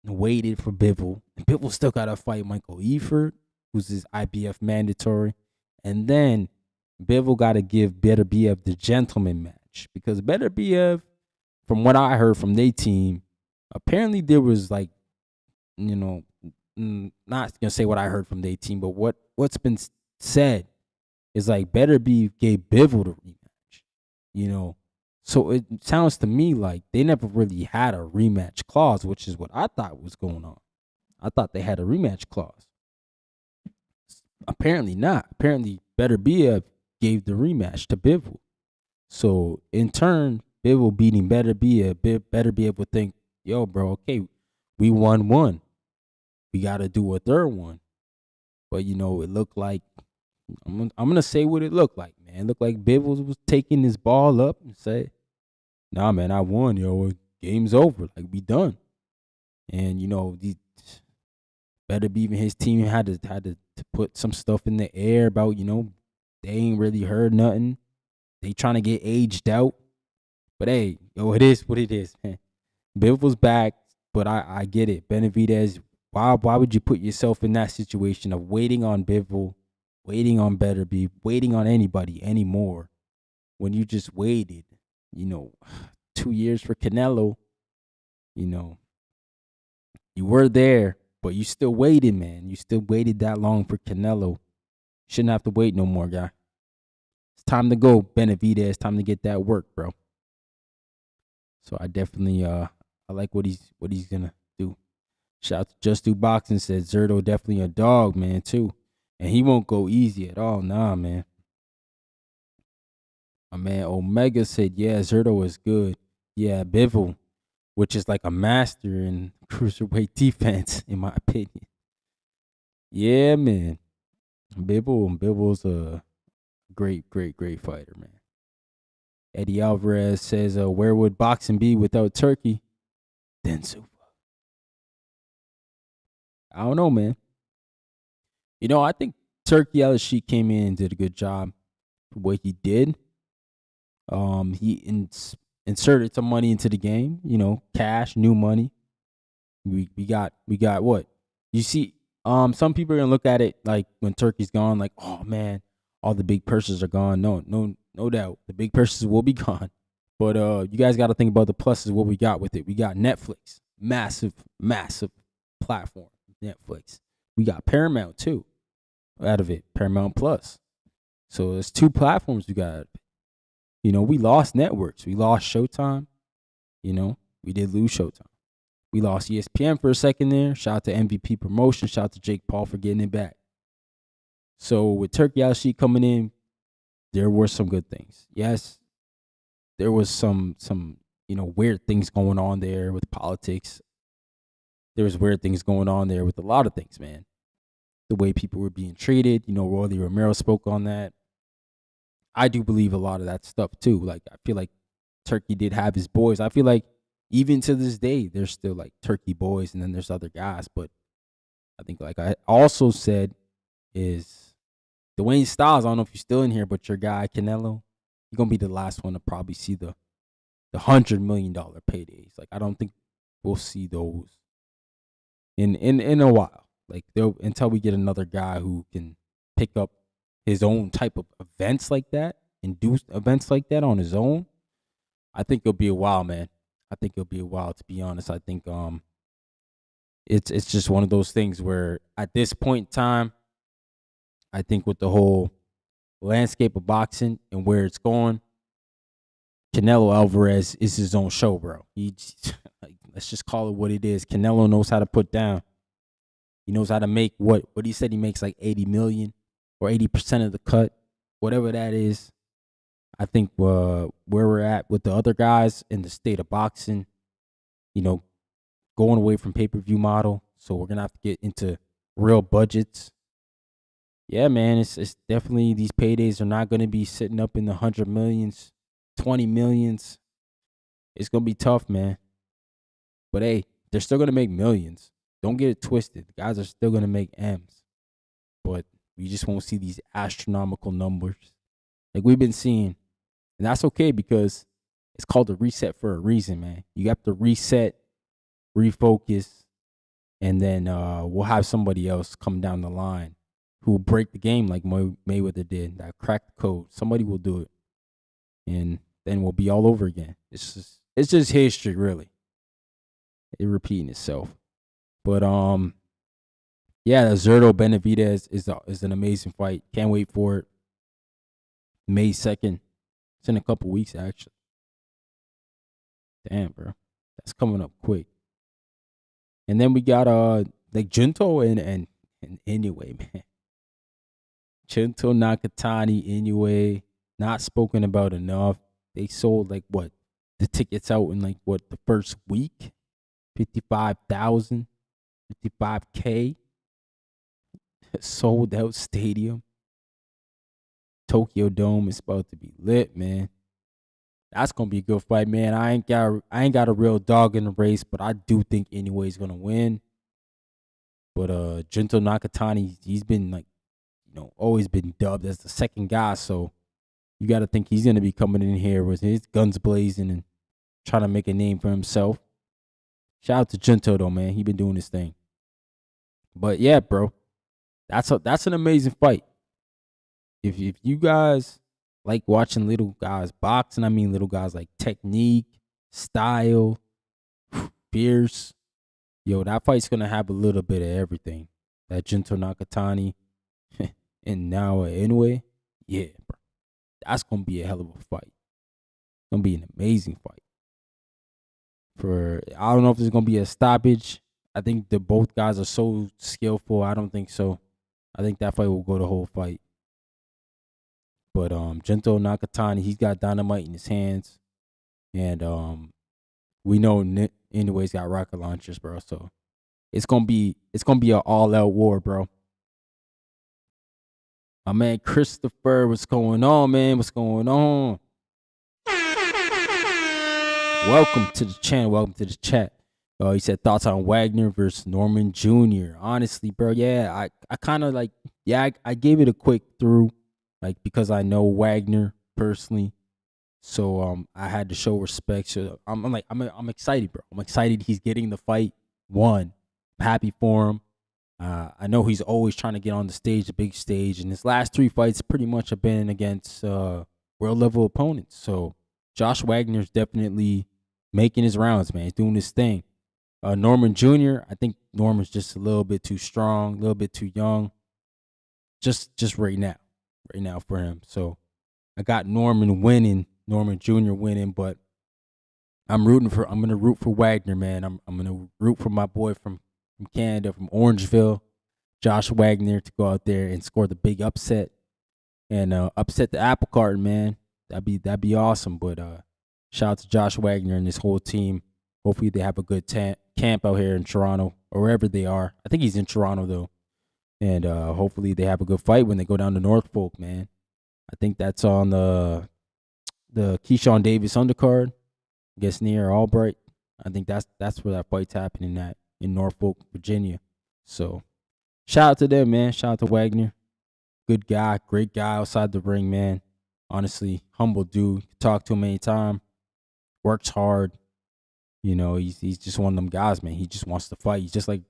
and waited for Bivol. And Bivol still got to fight Michael Eford, who's his IBF mandatory. And then Bivol got to give Beterbiev the gentleman match. Because Beterbiev, from what I heard from their team, apparently there was, like, not gonna say what I heard from their team, but what's been said is like Beterbiev gave Bivol the rematch, So it sounds to me like they never really had a rematch clause, which is what I thought was going on. I thought they had a rematch clause. Apparently not. Apparently Beterbiev gave the rematch to Bivol. So in turn, Bivol beating Beterbiev would think, yo, bro, okay, we won one. We got to do a third one. But, it looked like, I'm going to say what it looked like, man. It looked like Bivol was taking his ball up and said, nah, man, I won, yo. Game's over. Like, we done. And, Beterbiev and his team had to put some stuff in the air about, they ain't really heard nothing. They trying to get aged out. But, hey, yo, it is what it is, man. Bivol's back, but I get it. Benavidez, why would you put yourself in that situation of waiting on Bivol, waiting on Beterbiev, waiting on anybody anymore when you just waited, 2 years for Canelo, you were there, but you still waited, man. You still waited that long for Canelo. Shouldn't have to wait no more, guy. It's time to go, Benavidez. Time to get that work, bro. So I definitely I like what he's gonna do. Shout out to Just Do Boxing, said Zerto definitely a dog, man, too. And he won't go easy at all. Nah, man. My man Omega said, yeah, Zerto is good. Yeah, Bivol, which is like a master in cruiserweight defense, in my opinion. Yeah, man. Bibble's a great fighter, man. Eddie Alvarez says, where would boxing be without Turkey? Then super. I don't know, man. I think Turkey Al-Sheikh came in and did a good job for what he did. He inserted some money into the game, cash, new money. We got what? You see, some people are gonna look at it like when Turkey's gone, like, oh man, all the big purses are gone. No doubt. The big purses will be gone. But you guys gotta think about the pluses, what we got with it. We got Netflix, massive platform. Netflix. We got Paramount too out of it, Paramount Plus. So there's 2 platforms we got. We lost networks. We lost Showtime. We did lose Showtime. We lost ESPN for a second there. Shout out to MVP Promotion. Shout out to Jake Paul for getting it back. So with Turkey Al-Sheikh coming in, there were some good things. Yes, there was some weird things going on there with politics. There was weird things going on there with a lot of things, man. The way people were being treated. Rolly Romero spoke on that. I do believe a lot of that stuff too. Like, I feel like Turkey did have his boys. I feel like even to this day, there's still like Turkey boys, and then there's other guys. But I think, like I also said, is Dwayne Styles. I don't know if you're still in here, but your guy Canelo, you're gonna be the last one to probably see the $100 million paydays. Like, I don't think we'll see those in a while. Like, until we get another guy who can pick up his own type of events like that, and do events like that on his own. I think it'll be a while, man. I think it'll be a while, to be honest. I think it's just one of those things where at this point in time, I think with the whole landscape of boxing and where it's going, Canelo Alvarez is his own show, bro. Let's just call it what it is. Canelo knows how to put down. He knows how to make what he said he makes, like 80 million or 80% of the cut, whatever that is. I think where we're at with the other guys in the state of boxing, going away from pay-per-view model. So we're going to have to get into real budgets. Yeah, man, it's definitely, these paydays are not going to be sitting up in the 100 millions, 20 millions. It's going to be tough, man. But hey, they're still going to make millions. Don't get it twisted. The guys are still going to make M's. But we just won't see these astronomical numbers like we've been seeing. And that's okay, because it's called a reset for a reason, man. You have to reset, refocus, and then we'll have somebody else come down the line who will break the game like Mayweather did, that crack the code. Somebody will do it. And then we'll be all over again. It's just history, really. It repeating itself. But yeah, the Zurdo Benavidez is an amazing fight. Can't wait for it. May 2nd. It's in a couple weeks, actually. Damn, bro. That's coming up quick. And then we got like Junto and Inoue, man. Junto, Nakatani, Inoue, not spoken about enough. They sold like what? The tickets out in like what, the first week? 55,000, 55K. Sold out stadium. Tokyo Dome is about to be lit, man. That's gonna be a good fight, man. I ain't got a real dog in the race, but I do think Inoue's gonna win. But Junto Nakatani, he's been like, always been dubbed as the second guy, so you got to think he's gonna be coming in here with his guns blazing and trying to make a name for himself. Shout out to Junto though, man. He been doing his thing. But yeah, bro, that's an amazing fight. If you guys like watching little guys boxing, I mean little guys like technique, style, fierce, that fight's gonna have a little bit of everything. That Junto Nakatani and now Inoue, yeah, bro, that's gonna be a hell of a fight. It's gonna be an amazing fight. I don't know if there's gonna be a stoppage. I think both guys are so skillful. I don't think so. I think that fight will go the whole fight. But Junto Nakatani, he's got dynamite in his hands, and we know Inoue's got rocket launchers, bro. So it's gonna be an all-out war, bro. My man Christopher, what's going on, man? What's going on? Welcome to the channel. Welcome to the chat. He said thoughts on Wagner versus Norman Jr. Honestly, bro, yeah, I kind of like, yeah, I gave it a quick through, like, because I know Wagner personally, so I had to show respect. So I'm excited, bro. I'm excited he's getting the fight won. I'm happy for him. I know he's always trying to get on the stage, the big stage, and his last 3 fights pretty much have been against world level opponents. So Josh Wagner's definitely making his rounds, man. He's doing his thing. Norman Jr., I think Norman's just a little bit too strong, a little bit too young. Just right now for him. So I got Norman Jr. winning, but I'm gonna root for Wagner, man. I'm gonna root for my boy from Canada, from Orangeville, Josh Wagner, to go out there and score the big upset and upset the apple cart, man. That'd be awesome. But shout out to Josh Wagner and his whole team. Hopefully they have a good camp out here in Toronto or wherever they are. I think he's in Toronto though. And hopefully they have a good fight when they go down to Norfolk, man. I think that's on the Keyshawn Davis undercard, I guess near Albright. I think that's where that fight's happening at, in Norfolk, Virginia. So shout out to them, man. Shout out to Wagner. Good guy, great guy outside the ring, man. Honestly, humble dude. You can talk to him anytime. Works hard. You know, he's just one of them guys, man. He just wants to fight. He's just like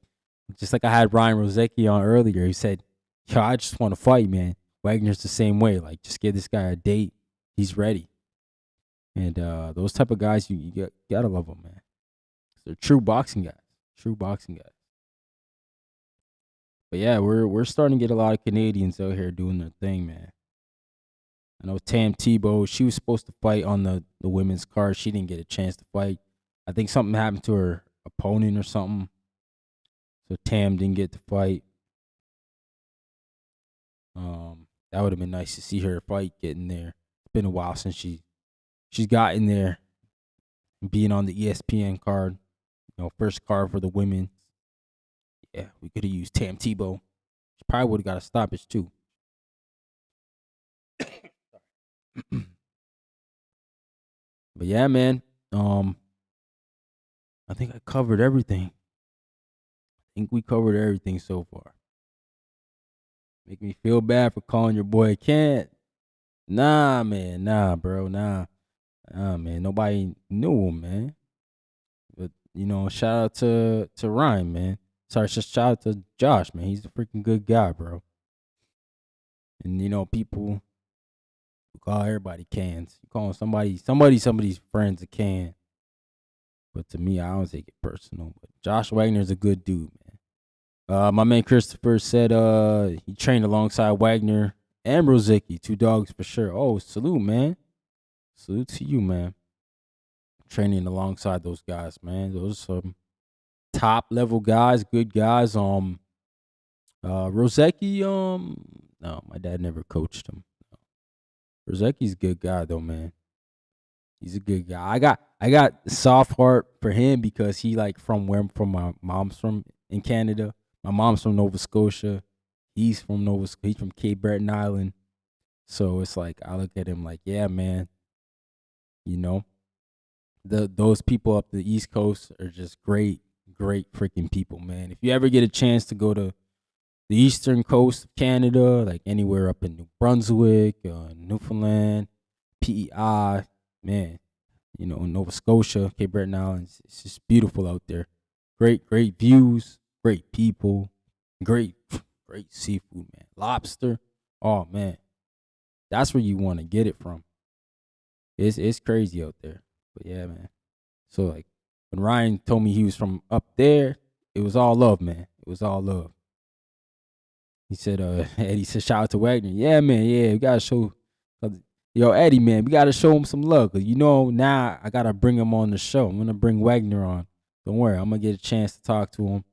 I had Ryan Rozicki on earlier. He said, yo, I just want to fight, man. Wagner's the same way. Like, just give this guy a date. He's ready. And those type of guys, you gotta love them, man. They're true boxing guys. True boxing guys. But yeah, we're starting to get a lot of Canadians out here doing their thing, man. I know Tam Tebow, she was supposed to fight on the women's card. She didn't get a chance to fight. I think something happened to her opponent or something. So Tam didn't get to fight. That would have been nice to see her fight getting there. It's been a while since she's gotten there, being on the ESPN card. You know, first card for the women. Yeah, we could have used Tam Tebow. She probably would have got a stoppage too. But yeah, man. I think I covered everything. I think we covered everything so far. Make me feel bad for calling your boy Kent. Nah, man. Nah, bro. Nah, man. Nobody knew him, man. But, you know, shout out to Ryan, man. Sorry, just shout out to Josh, man. He's a freaking good guy, bro. And, you know, people call everybody cans. You call somebody's friends a can. But to me, I don't take it personal. But Josh Wagner's a good dude, man. My man Christopher said he trained alongside Wagner and Rozicki, 2 dogs for sure. Oh, salute, man. Salute to you, man. Training alongside those guys, man. Those are some top level guys, good guys. Rozicki, no, my dad never coached him. Rozicki's a good guy though, man. He's a good guy. I got soft heart for him because he like from my mom's from in Canada. My mom's from Nova Scotia. He's from He's from Cape Breton Island. So it's like I look at him like, yeah, man. You know, those people up the East Coast are just great freaking people, man. If you ever get a chance to go to the eastern coast of Canada, like anywhere up in New Brunswick, Newfoundland, PEI, man, you know, Nova Scotia, Cape Breton Islands, it's just beautiful out there. Great views, great people, great seafood, man. Lobster, oh man, that's where you want to get it from. It's crazy out there, but yeah, man. So like when Ryan told me he was from up there, it was all love, man. It was all love. He said, Eddie said, shout out to Wagner. Yeah, man, yeah, we gotta show. Yo, Eddie, man, we got to show him some love. Because, you know, now I got to bring him on the show. I'm going to bring Wagner on. Don't worry. I'm going to get a chance to talk to him.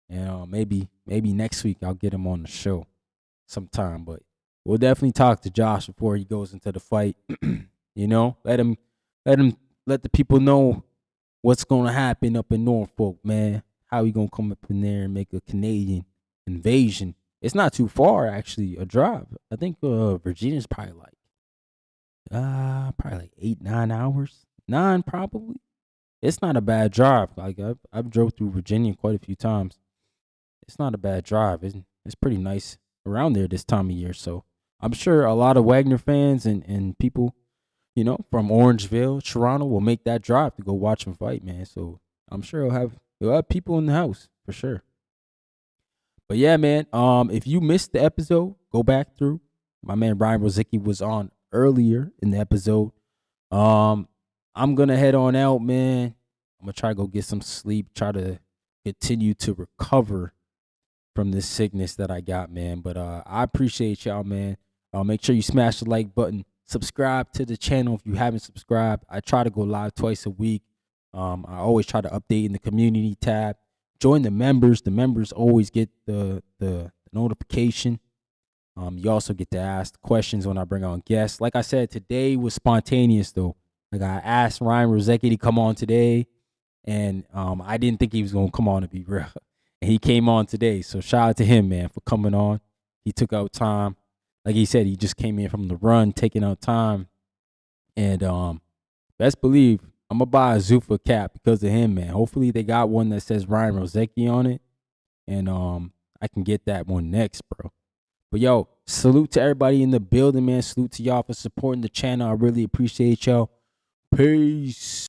And maybe next week I'll get him on the show sometime. But we'll definitely talk to Josh before he goes into the fight. You know, let the people know what's going to happen up in Norfolk, man. How he going to come up in there and make a Canadian invasion It's not too far actually, a drive. I think Virginia's probably like 8-9 hours. 9 probably. It's not a bad drive. Like I've drove through Virginia quite a few times. It's not a bad drive. It's pretty nice around there this time of year. So I'm sure a lot of Wagner fans and people, from Orangeville, Toronto will make that drive to go watch him fight, man. So I'm sure he'll have people in the house for sure. But yeah, man, if you missed the episode, go back through. My man Ryan Rozicki was on earlier in the episode. I'm gonna head on out, man. I'm gonna try to go get some sleep, try to continue to recover from this sickness that I got, man. But I appreciate y'all, man. Make sure you smash the like button. Subscribe to the channel if you haven't subscribed. I try to go live twice a week. I always try to update in the community tab. Join the members. The members always get the notification. You also get to ask questions when I bring on guests. Like I said, today was spontaneous though. Like I asked Ryan Rozicki to come on today, and I didn't think he was gonna come on, to be real. And he came on today. So shout out to him, man, for coming on. He took out time. Like he said, he just came in from the run, taking out time. And best believe I'm gonna buy a Zuffa cap because of him, man. Hopefully they got one that says Ryan Rozicki on it. And I can get that one next, bro. But yo, salute to everybody in the building, man. Salute to y'all for supporting the channel. I really appreciate y'all. Peace.